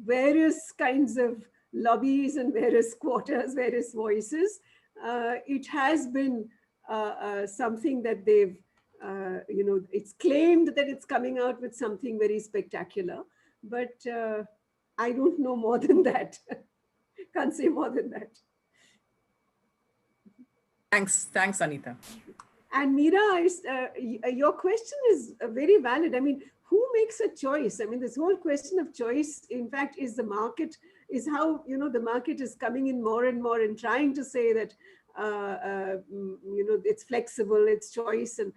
various kinds of lobbies and various quarters, various voices. It has been something that they've, it's claimed that it's coming out with something very spectacular, but I don't know more than that. Can't say more than that. Thanks, Anita. And Meera, your question is very valid. I mean, who makes a choice? I mean, this whole question of choice, in fact, is the market, is how, the market is coming in more and more and trying to say that, it's flexible, it's choice, and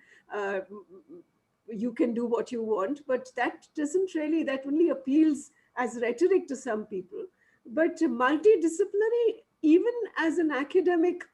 you can do what you want. But that doesn't really, that only appeals as rhetoric to some people. But multidisciplinary, even as an academic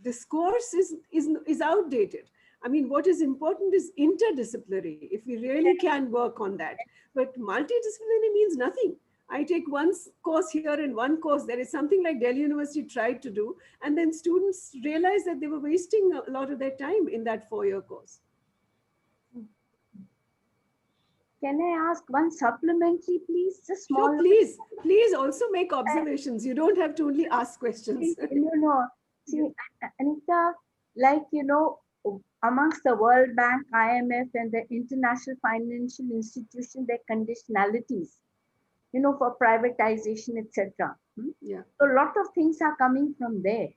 discourse, is outdated. I mean, what is important is interdisciplinary, if we really can work on that. But multidisciplinary means nothing. I take one course here and one course there. Is something like Delhi University tried to do, and then students realized that they were wasting a lot of their time in that 4-year course. Can I ask one supplementary, please? Just small. Sure, please also make observations. You don't have to only ask questions. See, Anita, like, amongst the World Bank, IMF, and the international financial institution, their conditionalities, for privatization, etc. Yeah. So a lot of things are coming from there.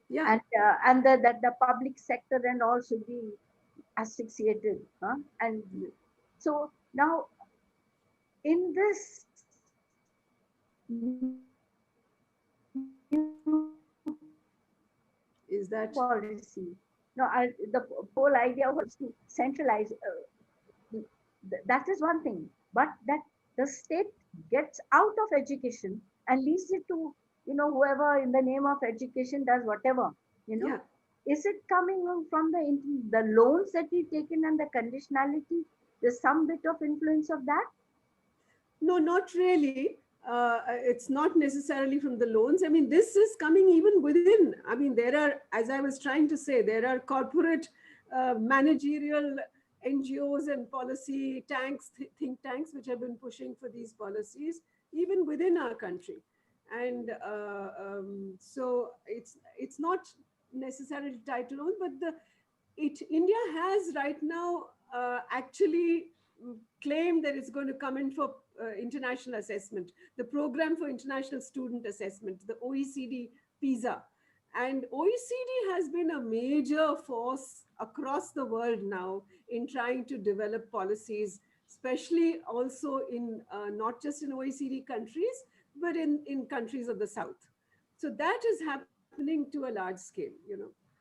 Yeah. And that the public sector and all should be asphyxiated. And so now, in this is that policy, the whole idea was to centralize. That is one thing, but that the state gets out of education and leaves it to whoever in the name of education does whatever. Yeah. Is it coming from the loans that we've taken and the conditionality? There's some bit of influence of that? No, not really. It's not necessarily from the loans. I mean, this is coming even within. I mean, there are, as I was trying to say, there are corporate managerial NGOs and policy tanks, think tanks, which have been pushing for these policies, even within our country. And so it's not necessarily tied to loans, but India has right now actually claimed that it's going to come in for international assessment, the Program for International Student Assessment, the OECD PISA. And OECD has been a major force across the world now in trying to develop policies, especially also in not just in OECD countries, but in countries of the South. So that is happening to a large scale,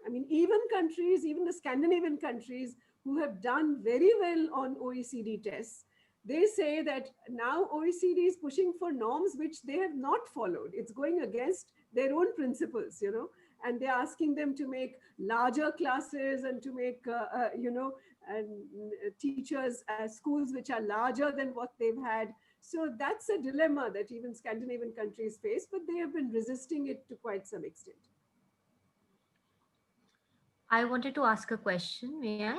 I mean, even countries, even the Scandinavian countries who have done very well on OECD tests, they say that now OECD is pushing for norms which they have not followed. It's going against their own principles, and they're asking them to make larger classes and to make, teachers, schools which are larger than what they've had. So that's a dilemma that even Scandinavian countries face, but they have been resisting it to quite some extent. I wanted to ask a question, may I?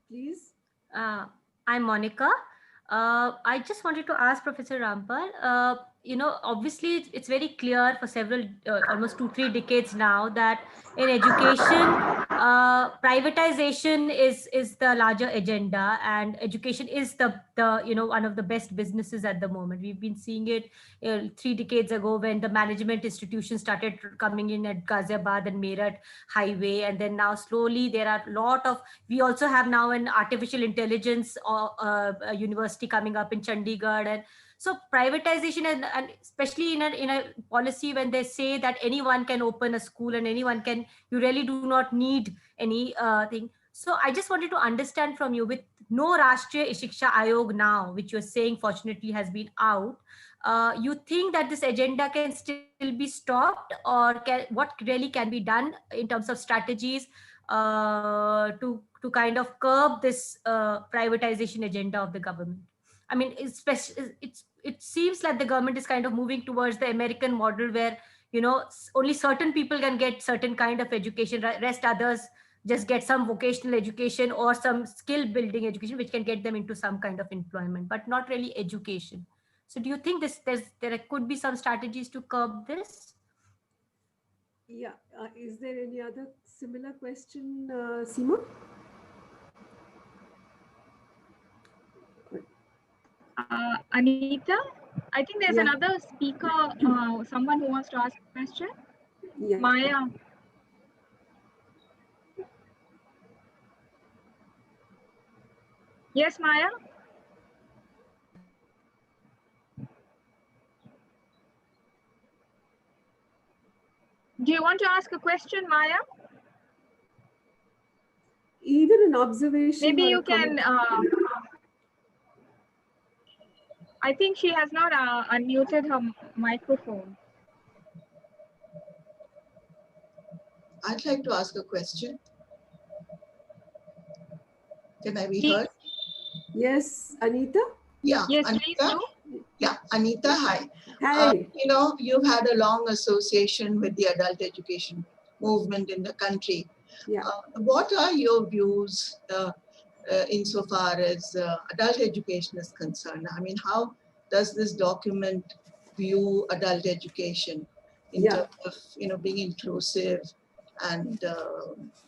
Please. I'm Monica. I just wanted to ask Professor Rampal, obviously it's very clear for several, almost 2-3 decades now that in education, privatization is the larger agenda, and education is the one of the best businesses at the moment. We've been seeing it 3 decades ago when the management institutions started coming in at Ghaziabad and Meerut highway, and then now slowly there are a lot of, we also have now an artificial intelligence university coming up in Chandigarh. And so privatization, and especially in a policy when they say that anyone can open a school and anyone can, you really do not need any thing. So I just wanted to understand from you, with no Rashtriya Shiksha Ayog now, which you're saying fortunately has been out, you think that this agenda can still be stopped, or what really can be done in terms of strategies to kind of curb this privatization agenda of the government? I mean, it seems like the government is kind of moving towards the American model where, only certain people can get certain kind of education, rest others just get some vocational education or some skill building education which can get them into some kind of employment, but not really education. So do you think there could be some strategies to curb this? Yeah. Is there any other similar question, Seema? Anita, I think there's Yeah. another speaker, someone who wants to ask a question. Yeah. Maya. Yes, Maya. Do you want to ask a question, Maya? Either an observation Maybe or a you comment. can. I think she has not unmuted her microphone. I'd like to ask a question. Can I be Please. heard? Yes, Anita? Yeah, Yes, Anita. please do. Yeah, Anita, hi. Hi. You know, you've had a long association with the adult education movement in the country. Yeah. What are your views insofar as adult education is concerned? I mean, how does this document view adult education in terms of, you know, being inclusive and,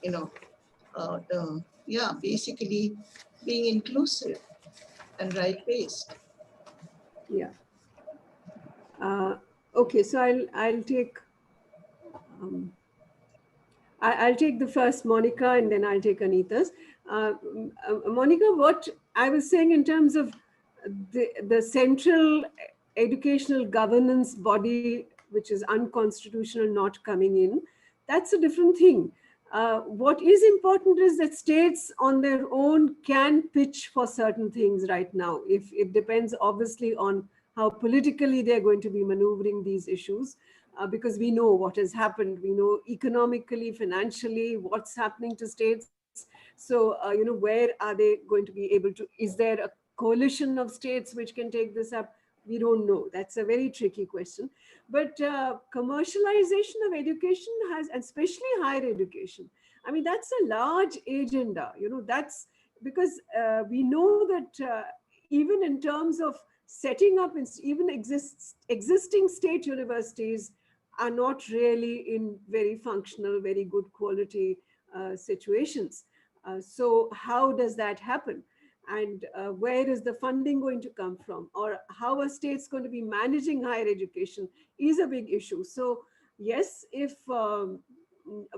you know, yeah, basically being inclusive and right-based? Yeah. Okay, so I'll take I'll take the first Monica, and then I'll take Anita's. Monica, what I was saying in terms of the central educational governance body, which is unconstitutional, not coming in, that's a different thing. What is important is that states on their own can pitch for certain things right now. If it depends obviously on how politically they're going to be maneuvering these issues. Because we know what has happened. We know economically, financially, what's happening to states. So, where are they going to be able to? Is there a coalition of states which can take this up? We don't know. That's a very tricky question. But commercialization of education has, and especially higher education, I mean, that's a large agenda. That's because we know that even in terms of setting up even existing state universities are not really in very functional, very good quality situations. So how does that happen? And where is the funding going to come from? Or how are states going to be managing higher education is a big issue. So yes, if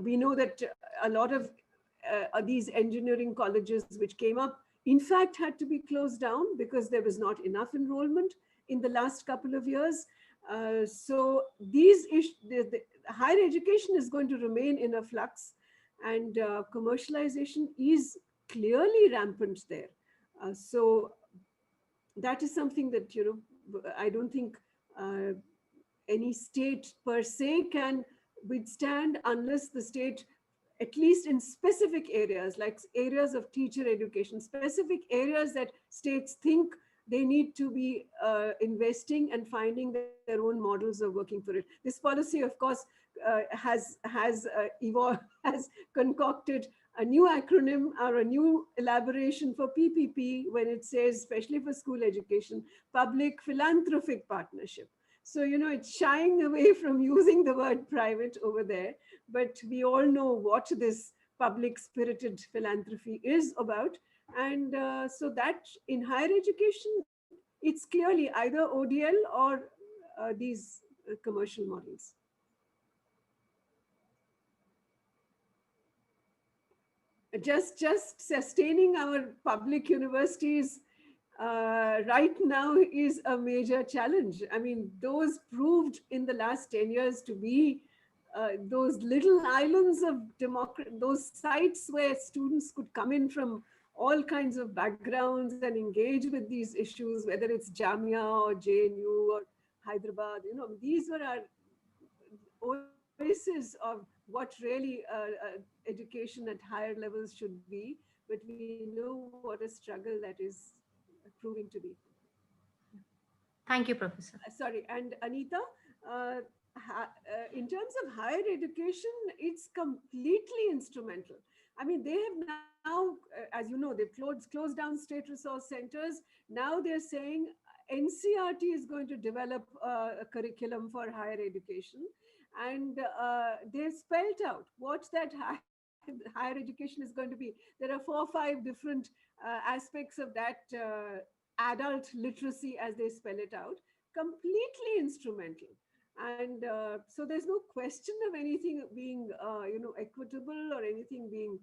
we know that a lot of these engineering colleges which came up, in fact, had to be closed down because there was not enough enrollment in the last couple of years. So the higher education is going to remain in a flux, and commercialization is clearly rampant there. So that is something that I don't think uh, any state per se can withstand unless the state, at least in specific areas like areas of teacher education, specific areas that states think they need to be investing and finding their own models of working for it. This policy, of course, has evolved, has concocted a new acronym or a new elaboration for PPP when it says, especially for school education, public philanthropic partnership. So, it's shying away from using the word private over there, but we all know what this public spirited philanthropy is about. And so that in higher education, it's clearly either ODL or these commercial models. Just sustaining our public universities right now is a major challenge. I mean, those proved in the last 10 years to be those little islands of democracy, those sites where students could come in from all kinds of backgrounds and engage with these issues, whether it's Jamia or JNU or Hyderabad. These were our oasis of what really education at higher levels should be. But we know what a struggle that is proving to be. Thank you, Professor. Sorry, and Anita, in terms of higher education, it's completely instrumental. I mean, they have now, as you know, they've closed down state resource centers. Now they're saying NCRT is going to develop a curriculum for higher education, and they've spelled out what that higher education is going to be. There are 4 or 5 different aspects of that adult literacy, as they spell it out. Completely instrumental. And so there's no question of anything being equitable, or anything being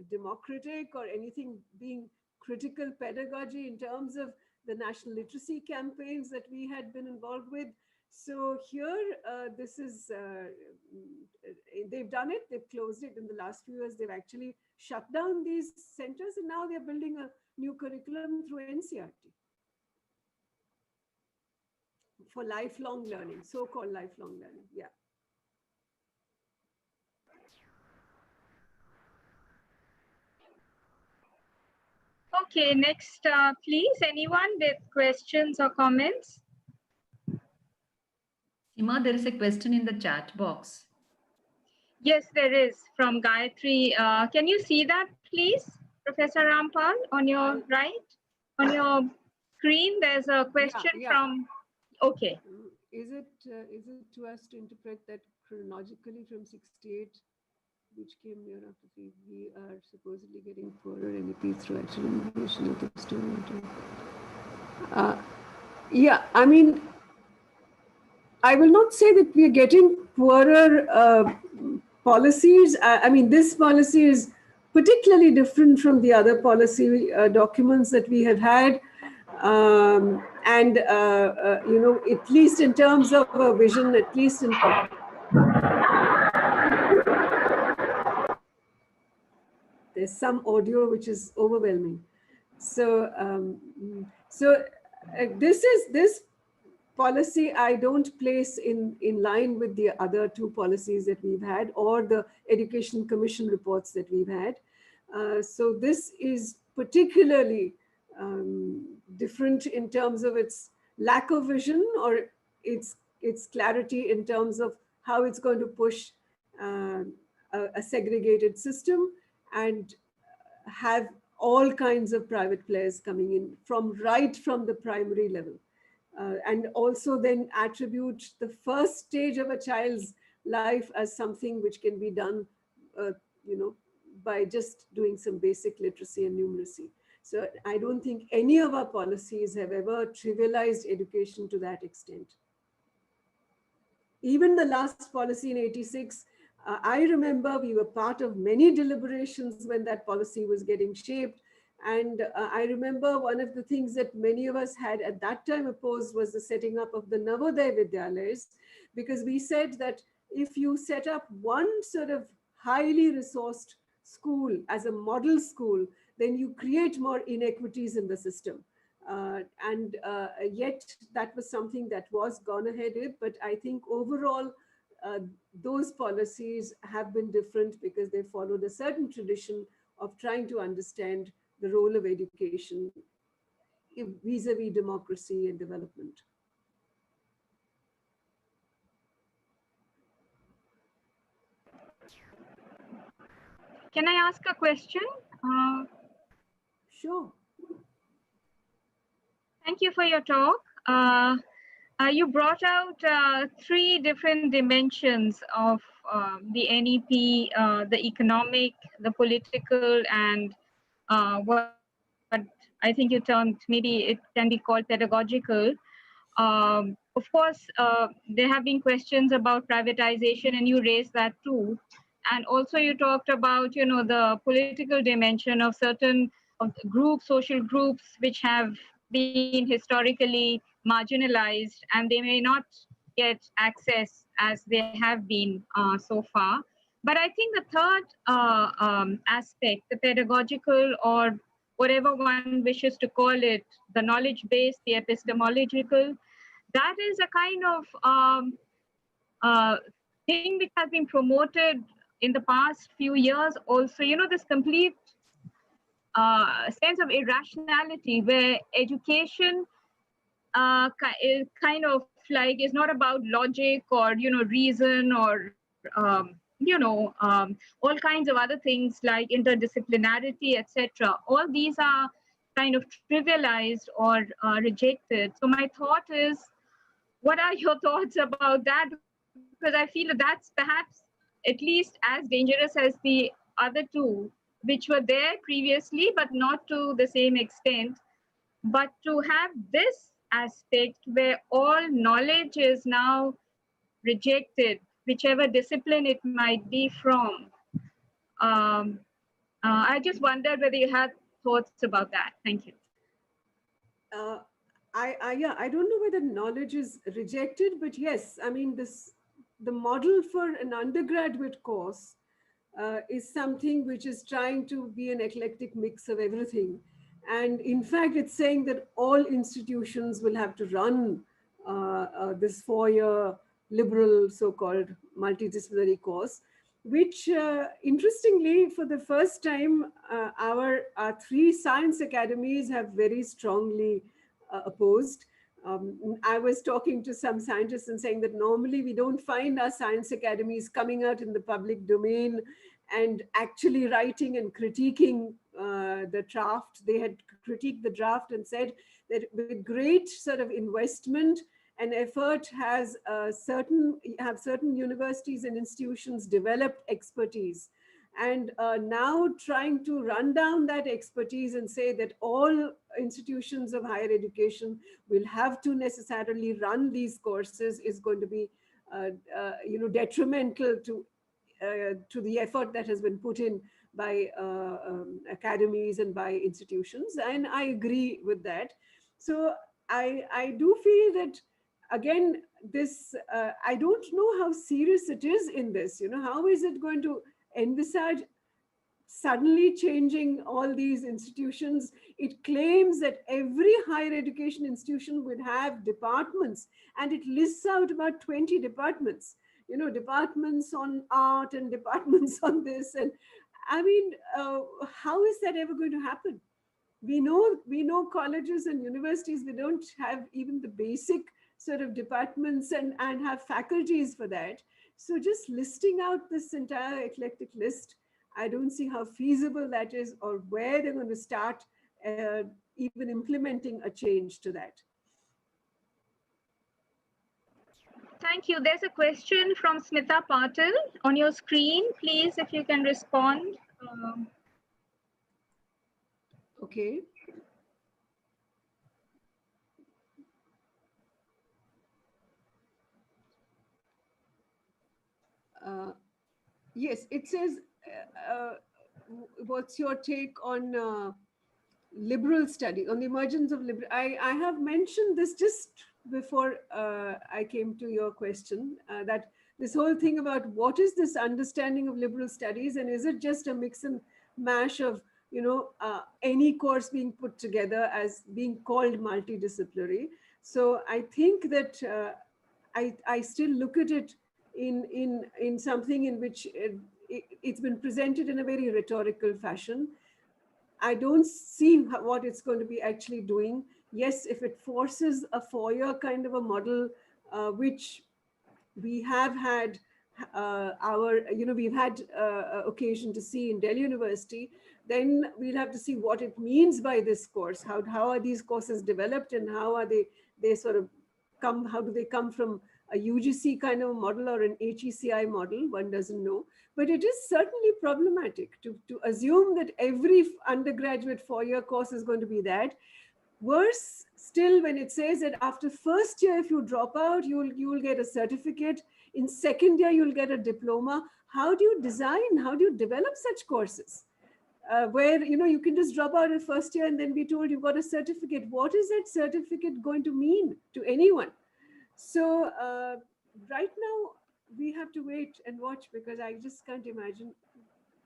democratic, or anything being critical pedagogy in terms of the national literacy campaigns that we had been involved with. So here, this is, they've done it, they've closed it in the last few years. They've actually shut down these centers, and now they're building a new curriculum through NCRT for lifelong learning, so-called lifelong learning. Yeah. Okay, next, please, anyone with questions or comments? Seema, there is a question in the chat box. Yes, there is, from Gayatri. Can you see that, please, Professor Rampal, on your right? On your screen, there's a question from, okay. Is it to us to interpret that chronologically from 68, which came near after we are supposedly getting poorer NEP through actual innovation of the student? Yeah, I mean, I will not say that we are getting poorer policies. I mean, this policy is particularly different from the other policy documents that we have had. And at least in terms of a vision, at least in there's some audio which is overwhelming. So this policy I don't place in line with the other 2 policies that we've had, or the Education Commission reports that we've had. So this is particularly different in terms of its lack of vision, or its clarity in terms of how it's going to push a segregated system, and have all kinds of private players coming in right from the primary level. And also then attribute the first stage of a child's life as something which can be done, by just doing some basic literacy and numeracy. So I don't think any of our policies have ever trivialized education to that extent. Even the last policy in 86, I remember we were part of many deliberations when that policy was getting shaped. And I remember one of the things that many of us had at that time opposed was the setting up of the Navodaya Vidyalayas, because we said that if you set up one sort of highly resourced school as a model school, then you create more inequities in the system. And yet that was something that was gone ahead with. But I think overall, those policies have been different because they followed a certain tradition of trying to understand the role of education vis-a-vis democracy and development. Can I ask a question? Sure. Thank you for your talk. You brought out 3 different dimensions of the NEP, the economic, the political, and what I think you termed, maybe it can be called pedagogical. Of course, there have been questions about privatization, and you raised that too. And also you talked about, the political dimension of certain groups, social groups, which have been historically marginalized, and they may not get access as they have been so far. But I think the third aspect, the pedagogical, or whatever one wishes to call it, the knowledge-based, the epistemological, that is a kind of thing which has been promoted in the past few years also, this complete sense of irrationality where education is kind of like is not about logic or reason or all kinds of other things like interdisciplinarity, etc. All these are kind of trivialized or rejected. So my thought is, what are your thoughts about that? Because I feel that that's perhaps at least as dangerous as the other two, which were there previously, but not to the same extent. But to have this aspect where all knowledge is now rejected, whichever discipline it might be from, um, I just wondered whether you had thoughts about that. Thank you. Uh, yeah, I don't know whether knowledge is rejected, but yes, I mean, the model for an undergraduate course is something which is trying to be an eclectic mix of everything. And in fact, it's saying that all institutions will have to run this 4-year liberal so-called multidisciplinary course, which interestingly, for the first time, our 3 science academies have very strongly opposed. I was talking to some scientists and saying that normally we don't find our science academies coming out in the public domain and actually writing and critiquing the draft. They had critiqued the draft and said that with great sort of investment and effort have certain universities and institutions developed expertise. And now trying to run down that expertise and say that all institutions of higher education will have to necessarily run these courses is going to be detrimental to the effort that has been put in by academies and by institutions. And I agree with that. So I do feel that, again, this, I don't know how serious it is in this. How is it going to envisage suddenly changing all these institutions? It claims that every higher education institution would have departments, and it lists out about 20 departments, departments on art and departments on this. And I mean, how is that ever going to happen? We know colleges and universities, they don't have even the basic sort of departments and have faculties for that. So just listing out this entire eclectic list, I don't see how feasible that is or where they're going to start even implementing a change to that. Thank you. There's a question from Smita Patil on your screen. Please, if you can respond. Okay. Yes, it says, what's your take on liberal study, on the emergence of liberal? I have mentioned this just before I came to your question, that this whole thing about what is this understanding of liberal studies, and is it just a mix and mash of any course being put together as being called multidisciplinary? So I think that I still look at it in something in which it's been presented in a very rhetorical fashion. I don't see what it's going to be actually doing. Yes, if it forces a 4-year kind of a model, which we have had we've had occasion to see in Delhi University, then we'll have to see what it means by this course. How are these courses developed, and how are they sort of come? How do they come from a UGC kind of model or an HECI model? One doesn't know. But it is certainly problematic to assume that every undergraduate 4-year course is going to be that. Worse still, when it says that after first year, if you drop out, you will get a certificate. In second year, you'll get a diploma. How do you design? How do you develop such courses? Where you can just drop out at first year and then be told you've got a certificate. What is that certificate going to mean to anyone? So right now we have to wait and watch, because I just can't imagine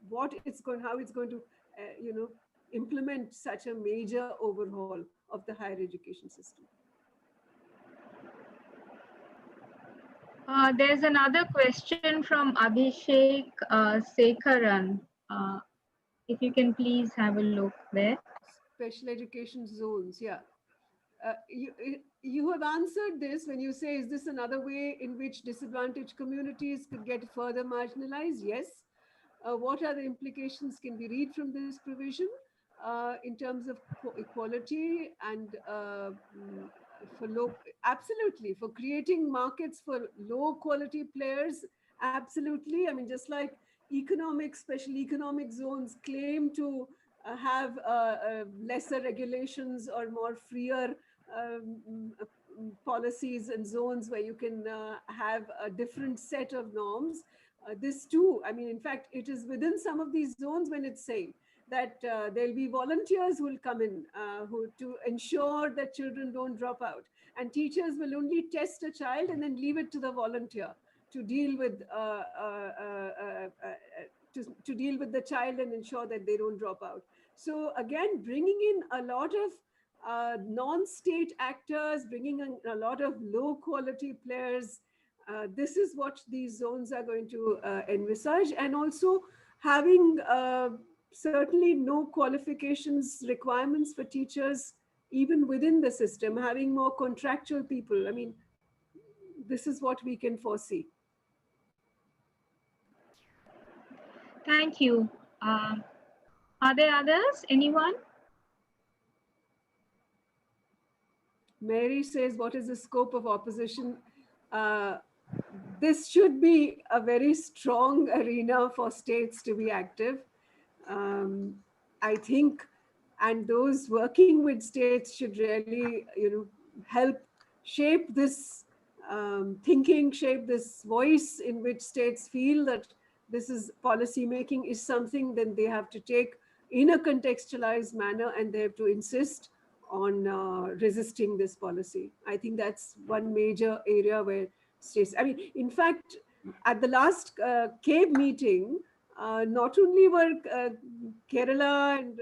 how it's going to implement such a major overhaul of the higher education system. There's another question from Abhishek Sekharan. If you can please have a look there. Special education zones, yeah. you have answered this when you say, is this another way in which disadvantaged communities could get further marginalized? Yes. What are the implications can we read from this provision in terms of equality and for low, absolutely, for creating markets for low quality players, absolutely. I mean, just like special economic zones claim to have lesser regulations or more freer policies and zones where you can have a different set of norms. This too, I mean, in fact, it is within some of these zones when it's saying that there'll be volunteers who will come in who to ensure that children don't drop out, and teachers will only test a child and then leave it to the volunteer to deal with to deal with the child and ensure that they don't drop out. So again, bringing in a lot of non-state actors, bringing in a lot of low-quality players. This is what these zones are going to envisage, and also having certainly no qualifications requirements for teachers even within the system, having more contractual people. I mean, this is what we can foresee. Thank you. Are there others? Anyone? Mary says, what is the scope of opposition? This should be a very strong arena for states to be active. I think, and those working with states should really, help shape this thinking, shape this voice in which states feel that this is policy making is something that they have to take in a contextualized manner, and they have to insist on resisting this policy. I think that's one major area where states, I mean, in fact, at the last CABE meeting, not only were Kerala and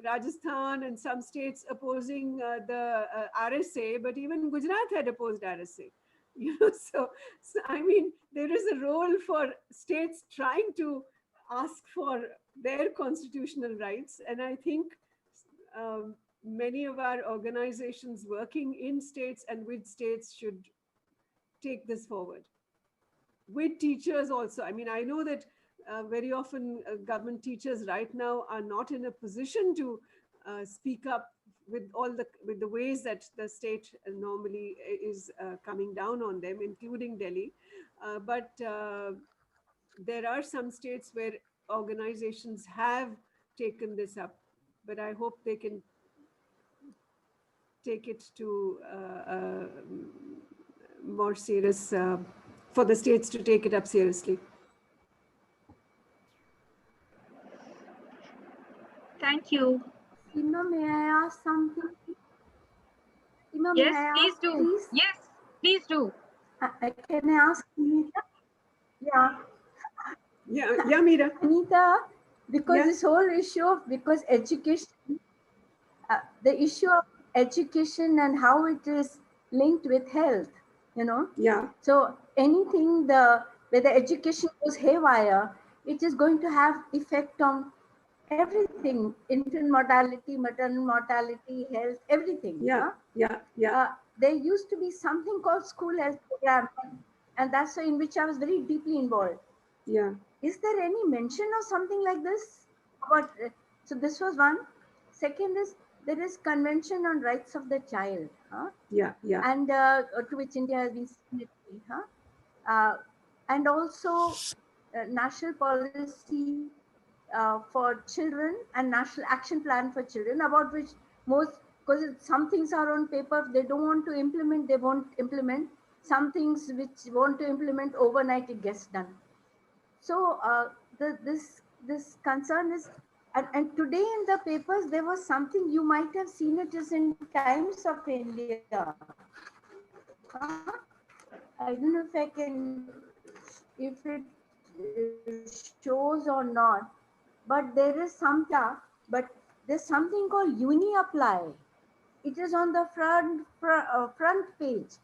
Rajasthan and some states opposing the RSA, but even Gujarat had opposed RSA. So I mean, there is a role for states trying to ask for their constitutional rights, and I think many of our organizations working in states and with states should take this forward. With teachers also. I mean, I know that very often government teachers right now are not in a position to speak up with the ways that the state normally is coming down on them, including Delhi. But there are some states where organizations have taken this up, but I hope they can take it to more serious, for the states to take it up seriously. Thank you. Seema, may I ask something? Seema, Yes, may I please ask, do. please? Yes, please do. Can I ask Anita? Yeah. Yeah, Meera. Anita, because Yeah. this whole issue of, because education, the issue of education and how it is linked with health, Yeah. So anything where the education goes haywire, it is going to have effect on everything: infant mortality, maternal mortality, health, everything. Yeah. Yeah. There used to be something called school health program, and that's in which I was very deeply involved. Yeah. Is there any mention of something like this? So this was one. Second is, there is Convention on Rights of the Child. Yeah. And to which India has been signatory. And also national policy for children and national action plan for children, about which most, because some things are on paper, they don't want to implement, they won't implement. Some things which want to implement overnight, it gets done. So this concern is, and today in the papers there was something, you might have seen it, is in Times of India. I don't know if I can, if it shows or not, but there is but there's something called Uni Apply. It is on the front page,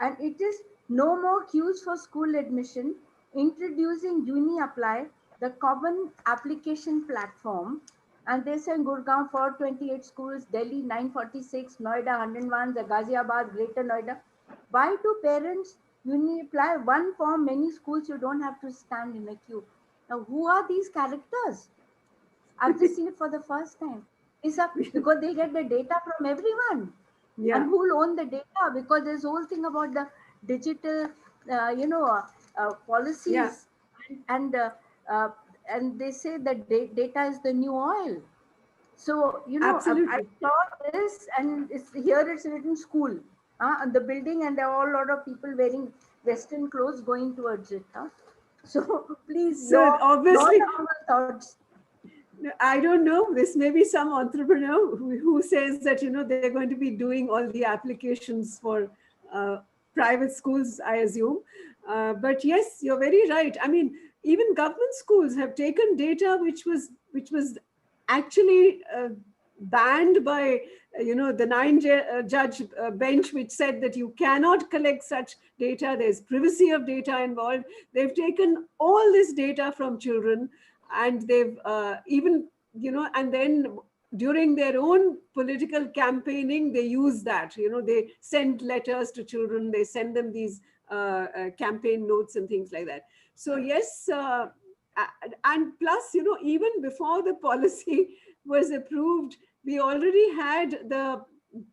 and it is no more queues for school admission, introducing Uni Apply, the common application platform, And they say in Gurgaon 428 schools, Delhi 946, Noida 101, Ghaziabad, Greater Noida. Why do parents, you need apply one form, many schools, you don't have to stand in a queue. Now, who are these characters? I've just seen it for the first time. It's a, because they get the data from everyone. Yeah. And who will own the data? Because there's whole thing about the digital, policies. Yeah. And, uh, and they say that data is the new oil. So, I Absolutely. saw this, and here it's written school, on the building, and there are all lot of people wearing Western clothes going towards it. So please, So obviously, non-humble thoughts. I don't know. This may be some entrepreneur who says that, they're going to be doing all the applications for private schools, I assume. But yes, you're very right. I mean, even government schools have taken data which was actually banned by, the nine-judge bench, which said that you cannot collect such data. There's privacy of data involved. They've taken all this data from children, and they've even, and then during their own political campaigning, they use that, they send letters to children, they send them these campaign notes and things like that. So yes, and plus, even before the policy was approved, we already had the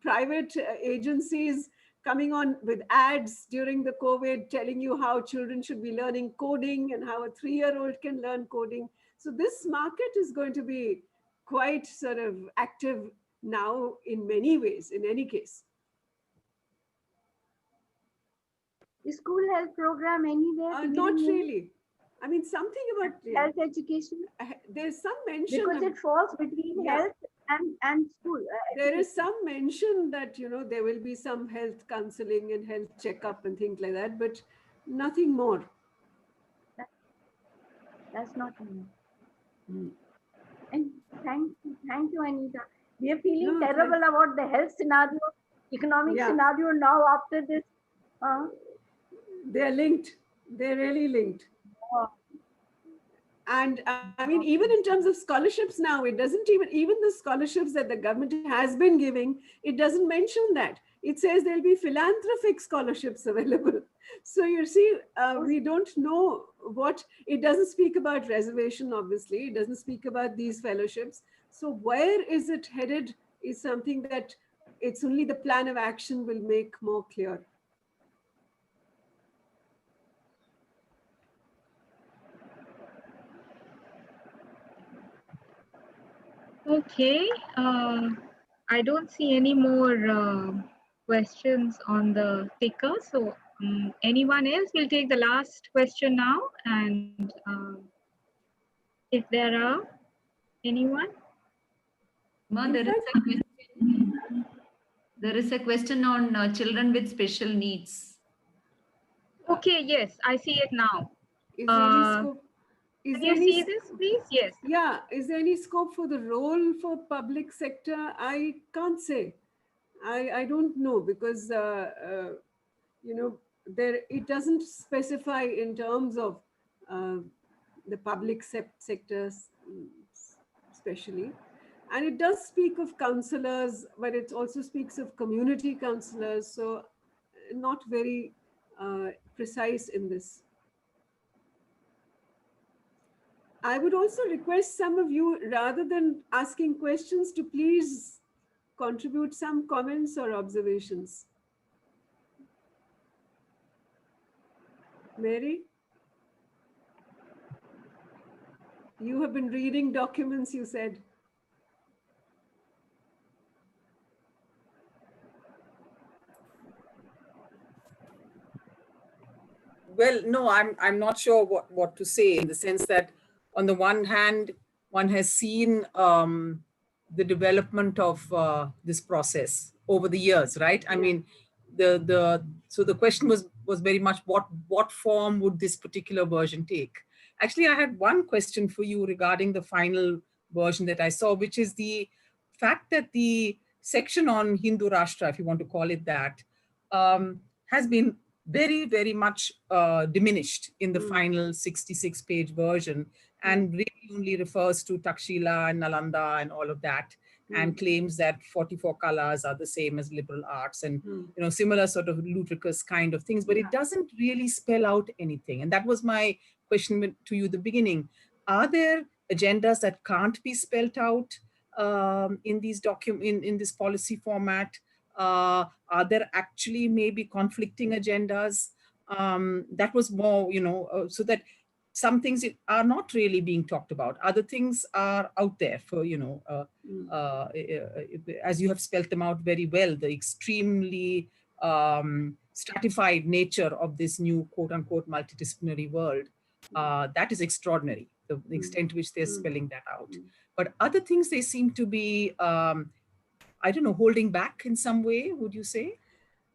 private agencies coming on with ads during the COVID, telling you how children should be learning coding and how a 3-year-old can learn coding. So this market is going to be quite sort of active now in many ways, in any case. The school health program anywhere? Not really. I mean, something about health education? There's some mention. Because it falls between health and school. There is some mention that, there will be some health counseling and health checkup and things like that, but nothing more. That's not enough. And thank you, Anita. We are feeling terrible about the health scenario, economic scenario now after this. They're linked. They're really linked. And I mean, even in terms of scholarships now, it doesn't even the scholarships that the government has been giving, it doesn't mention that. It says there'll be philanthropic scholarships available. So you see, we don't know what, it doesn't speak about reservation, obviously. It doesn't speak about these fellowships. So where is it headed is something that it's only the plan of action will make more clear. Okay, I don't see any more questions on the ticker. So anyone else will take the last question now. And if there are anyone. Ma, there is a question on children with special needs. Okay, yes, I see it now. Is there any scope? Can you see this, please? Yes. Yeah. Is there any scope for the role for public sector? I can't say. I don't know, because it doesn't specify in terms of the public sectors, especially, and it does speak of counselors, but it also speaks of community counselors. So, not very precise in this. I would also request some of you, rather than asking questions, to please contribute some comments or observations. Mary? You have been reading documents, you said. Well, no, I'm not sure what to say, in the sense that on the one hand, one has seen the development of this process over the years, right? I mean, so the question was very much what form would this particular version take? Actually, I had one question for you regarding the final version that I saw, which is the fact that the section on Hindu Rashtra, if you want to call it that, has been very, very much diminished in the final 66-page version. and really only refers to Takshila and Nalanda and all of that, and claims that 44 colors are the same as liberal arts and similar sort of ludicrous kind of things, but it doesn't really spell out anything. And that was my question to you at the beginning. Are there agendas that can't be spelled out in these in this policy format? Are there actually maybe conflicting agendas? That was more, so that some things are not really being talked about. Other things are out there for, as you have spelt them out very well, the extremely stratified nature of this new quote unquote multidisciplinary world. That is extraordinary, the extent to which they're spelling that out. But other things, they seem to be, I don't know, holding back in some way, would you say?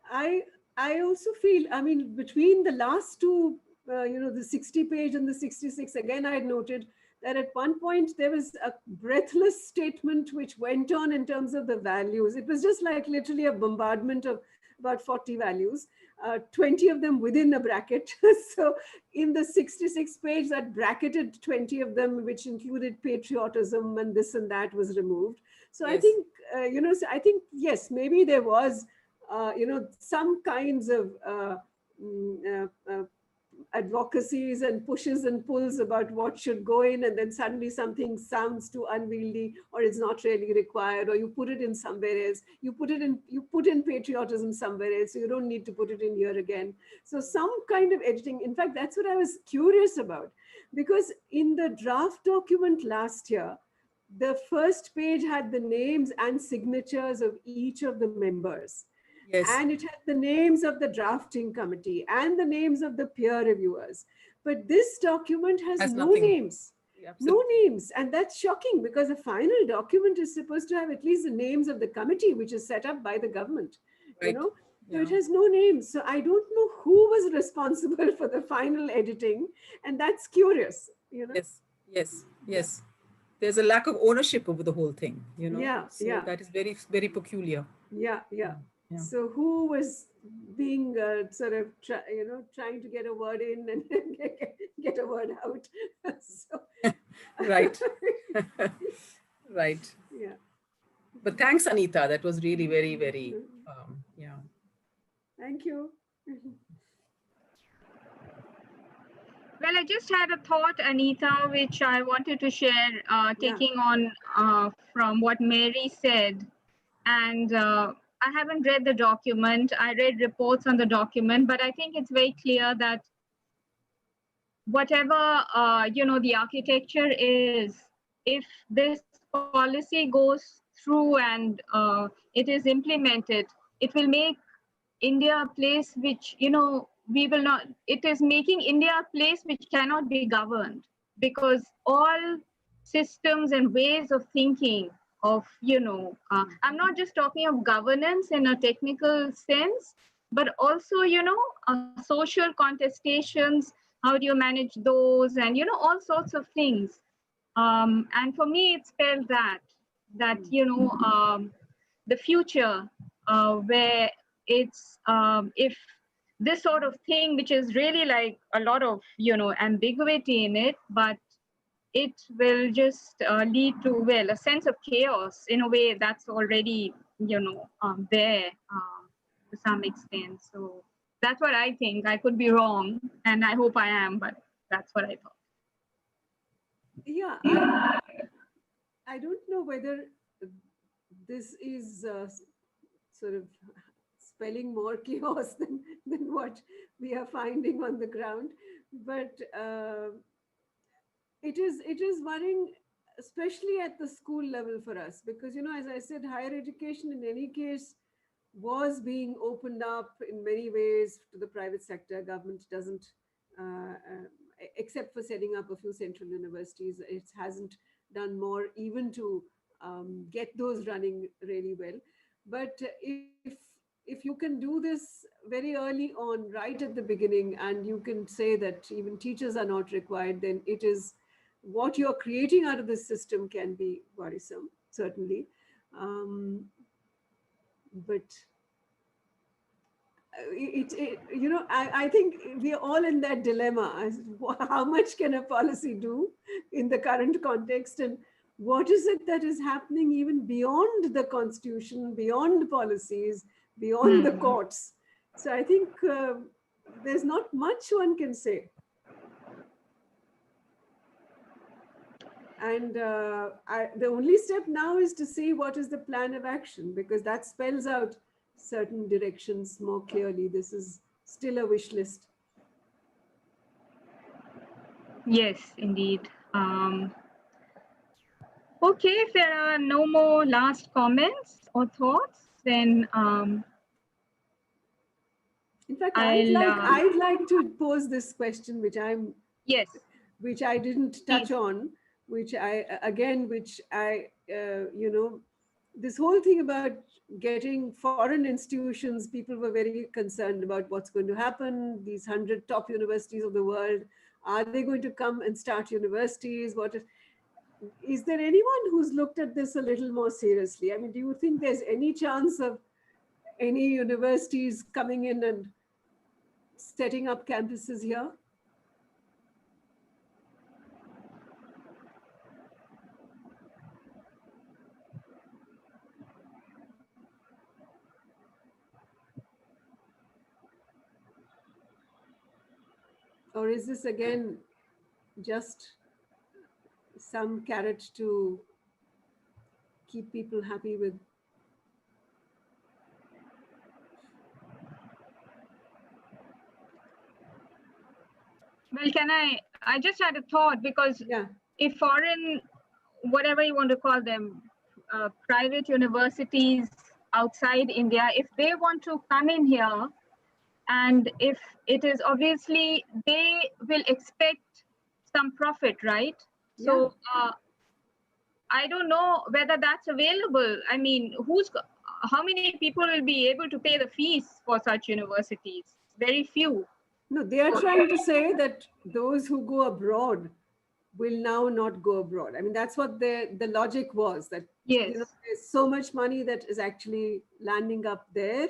I also feel, I mean, between the last two, the 60 page and the 66, again, I had noted that at one point there was a breathless statement which went on in terms of the values. It was just like literally a bombardment of about 40 values, 20 of them within a bracket. So in the 66 page, that bracketed 20 of them, which included patriotism and this and that, was removed. So yes. I think, so I think, yes, maybe there was some kinds of advocacies and pushes and pulls about what should go in, and then suddenly something sounds too unwieldy, or it's not really required, or you put it in somewhere else. You put in patriotism somewhere else, so you don't need to put it in here again. So some kind of editing. In fact, that's what I was curious about, because in the draft document last year, the first page had the names and signatures of each of the members. Yes. And it had the names of the drafting committee and the names of the peer reviewers. But this document has no names. No names. And that's shocking, because a final document is supposed to have at least the names of the committee, which is set up by the government. Right. So it has no names. So I don't know who was responsible for the final editing. And that's curious. Yes, yes, yes. There's a lack of ownership over the whole thing, Yeah, so that is very, very peculiar. Yeah. So who was being sort of trying to get a word in and get a word out? So. Right. Right. Yeah. But thanks, Anita. That was really very, very yeah. Thank you. Well, I just had a thought, Anita, which I wanted to share, taking on from what Mary said. And I haven't read the document. I read reports on the document, but I think it's very clear that whatever, the architecture is, if this policy goes through and it is implemented, it will make India a place which, we will not, it is making India a place which cannot be governed, because all systems and ways of thinking of, I'm not just talking of governance in a technical sense, but also, social contestations, how do you manage those, and, all sorts of things. And for me, it spelled that, the future where it's, if this sort of thing, which is really like a lot of, ambiguity in it, but it will just lead to, well, a sense of chaos in a way that's already, there to some extent. So that's what I think. I could be wrong, and I hope I am, but that's what I thought. Yeah, I don't know whether this is sort of spelling more chaos than what we are finding on the ground, but it is worrying, especially at the school level for us, because, as I said, higher education in any case was being opened up in many ways to the private sector. Government doesn't, except for setting up a few central universities, it hasn't done more even to get those running really well. But if you can do this very early on, right at the beginning, and you can say that even teachers are not required, then it is what you're creating out of the system can be worrisome, certainly. But I think we are all in that dilemma. How much can a policy do in the current context, and what is it that is happening even beyond the constitution, beyond policies, beyond the courts? So I think there's not much one can say. And the only step now is to see what is the plan of action, because that spells out certain directions more clearly. This is still a wish list. Yes, indeed. Okay, if there are no more last comments or thoughts, then In fact, I'll, I'd like to pose this question, yes, which I didn't touch on, which I this whole thing about getting foreign institutions, people were very concerned about what's going to happen. These 100 top universities of the world, are they going to come and start universities? Is there anyone who's looked at this a little more seriously? I mean, do you think there's any chance of any universities coming in and setting up campuses here? Or is this again just some carrot to keep people happy with? well, I just had a thought, because if foreign, whatever you want to call them, private universities outside India, if they want to come in here, and if it is obviously, they will expect some profit, right? So I don't know whether that's available. I mean, how many people will be able to pay the fees for such universities? Very few. No, they are trying to say that those who go abroad will now not go abroad. I mean, that's what the logic was, that there's so much money that is actually landing up there.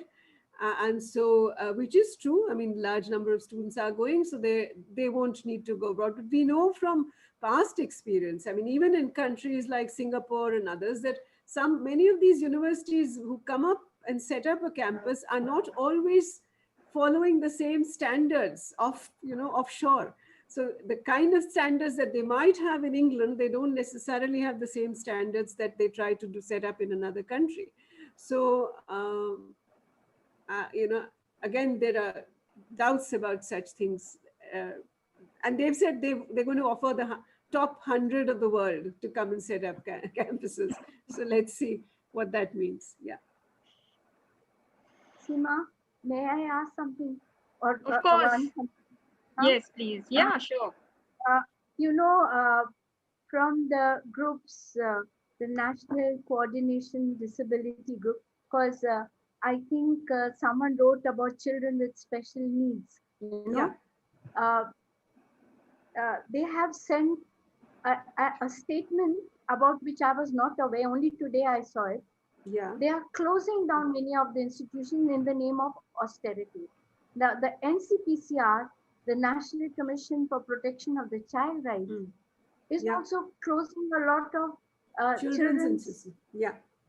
And so, which is true. I mean, large number of students are going, so they won't need to go abroad. But we know from past experience, I mean, even in countries like Singapore and others, that many of these universities who come up and set up a campus are not always following the same standards offshore. So the kind of standards that they might have in England, they don't necessarily have the same standards that they try to set up in another country. So, again, there are doubts about such things. And they've said they're going to offer the top 100 of the world to come and set up campuses. So let's see what that means. Yeah. Seema, may I ask something? Or of course. Huh? Yes, please. Yeah, sure. From the groups, the National Coordination Disability Group, because I think someone wrote about children with special needs. They have sent a statement about which I was not aware. Only today I saw it. Yeah. They are closing down many of the institutions in the name of austerity. Now, the NCPCR, the National Commission for Protection of the Child Rights, is also closing a lot of children's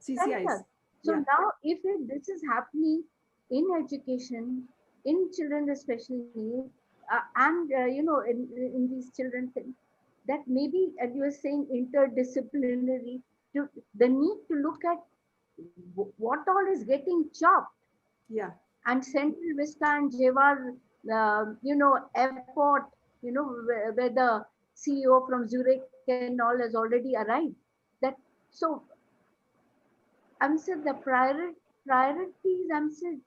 CCIs. So now, if this is happening in education, in children with special needs, and in these children, that maybe, as you were saying, interdisciplinary, the need to look at what all is getting chopped. Yeah. And Central Vista and Jewar, airport, where the CEO from Zurich and all has already arrived. So I'm saying the priorities, I'm saying,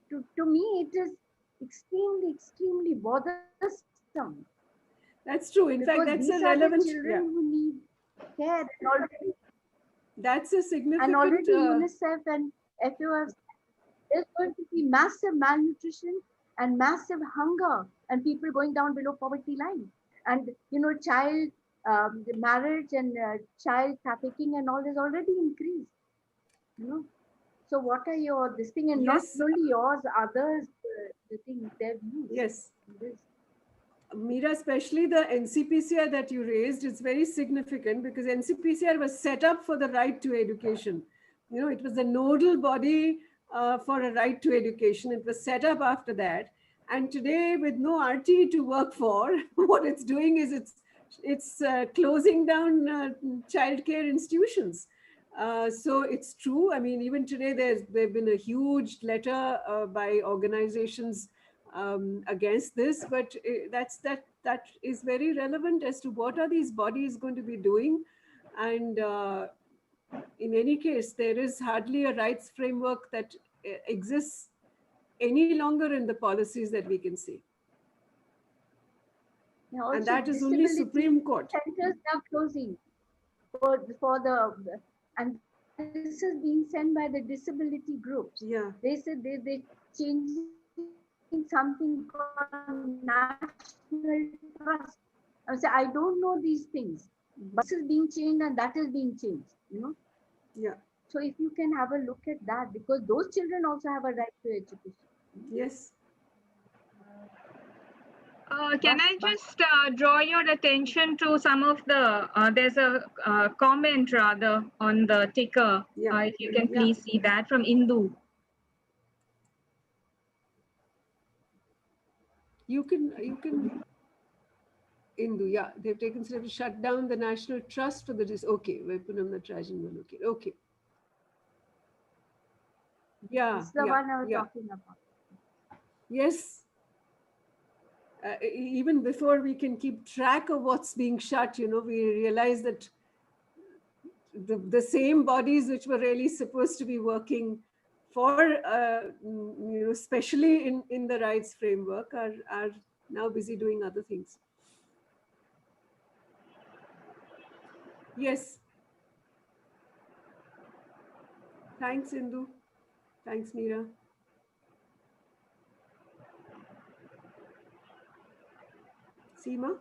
to me, it is extremely bothersome. That's true. In fact, that's a relevant. Children who need care, and already. That's a significant. And already UNICEF and FAO, there's going to be massive malnutrition and massive hunger, and people going down below poverty line. And child marriage and child trafficking and all is already increased. So what are your this thing, and Yes. not only yours, others, the thing, their views? Yes. This. Meera, especially the NCPCR that you raised, is very significant because NCPCR was set up for the right to education. You know, it was a nodal body for a right to education. It was set up after that. And today, with no RT to work for, what it's doing is it's closing down childcare institutions. So it's true. I mean, even today, there's been a huge letter by organizations against this, but that is very relevant as to what are these bodies going to be doing. And in any case, there is hardly a rights framework that exists any longer in the policies that we can see. Now And also that is only Supreme Court. Centers are closing for the, and this is being sent by the disability groups. Yeah. They said they changing something called national trust. I say I don't know these things, but this is being changed and that is being changed. You know. Yeah. So if you can have a look at that, because those children also have a right to education. Yes. Can I just draw your attention to some of the, there's a comment rather on the ticker. Yeah. If you can please see that from Indu. You can Indu, yeah, they've taken steps to shut down the National Trust for the okay, Vepunam Natarajan, okay. Yeah, This is the one I was talking about. Yes. Even before we can keep track of what's being shut, you know, we realize that the same bodies which were really supposed to be working for, you know, especially in the rights framework are now busy doing other things. Yes. Thanks, Indu. Thanks, Meera. Seema?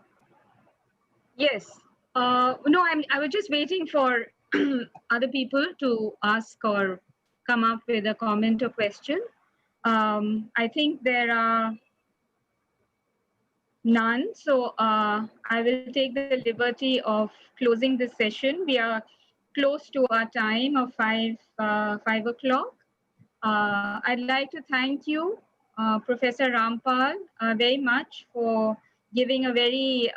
Yes. No, I was just waiting for other people to ask or come up with a comment or question. I think there are none. So I will take the liberty of closing this session. We are close to our time of 5 o'clock. I'd like to thank you, Professor Rampal, very much for giving a very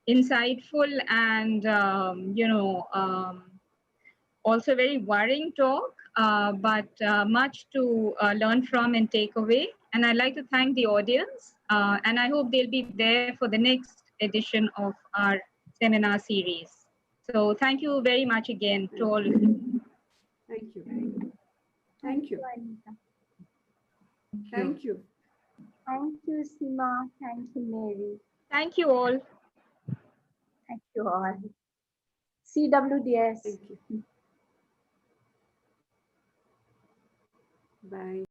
insightful and, also very worrying talk, but much to learn from and take away. And I'd like to thank the audience, and I hope they'll be there for the next edition of our seminar series. So thank you very much again to all of you. Thank you. Thank you. Anita. Thank you. Thank you, Seema. Thank you, Mary. Thank you all. Thank you all. CWDS. Thank you. Bye.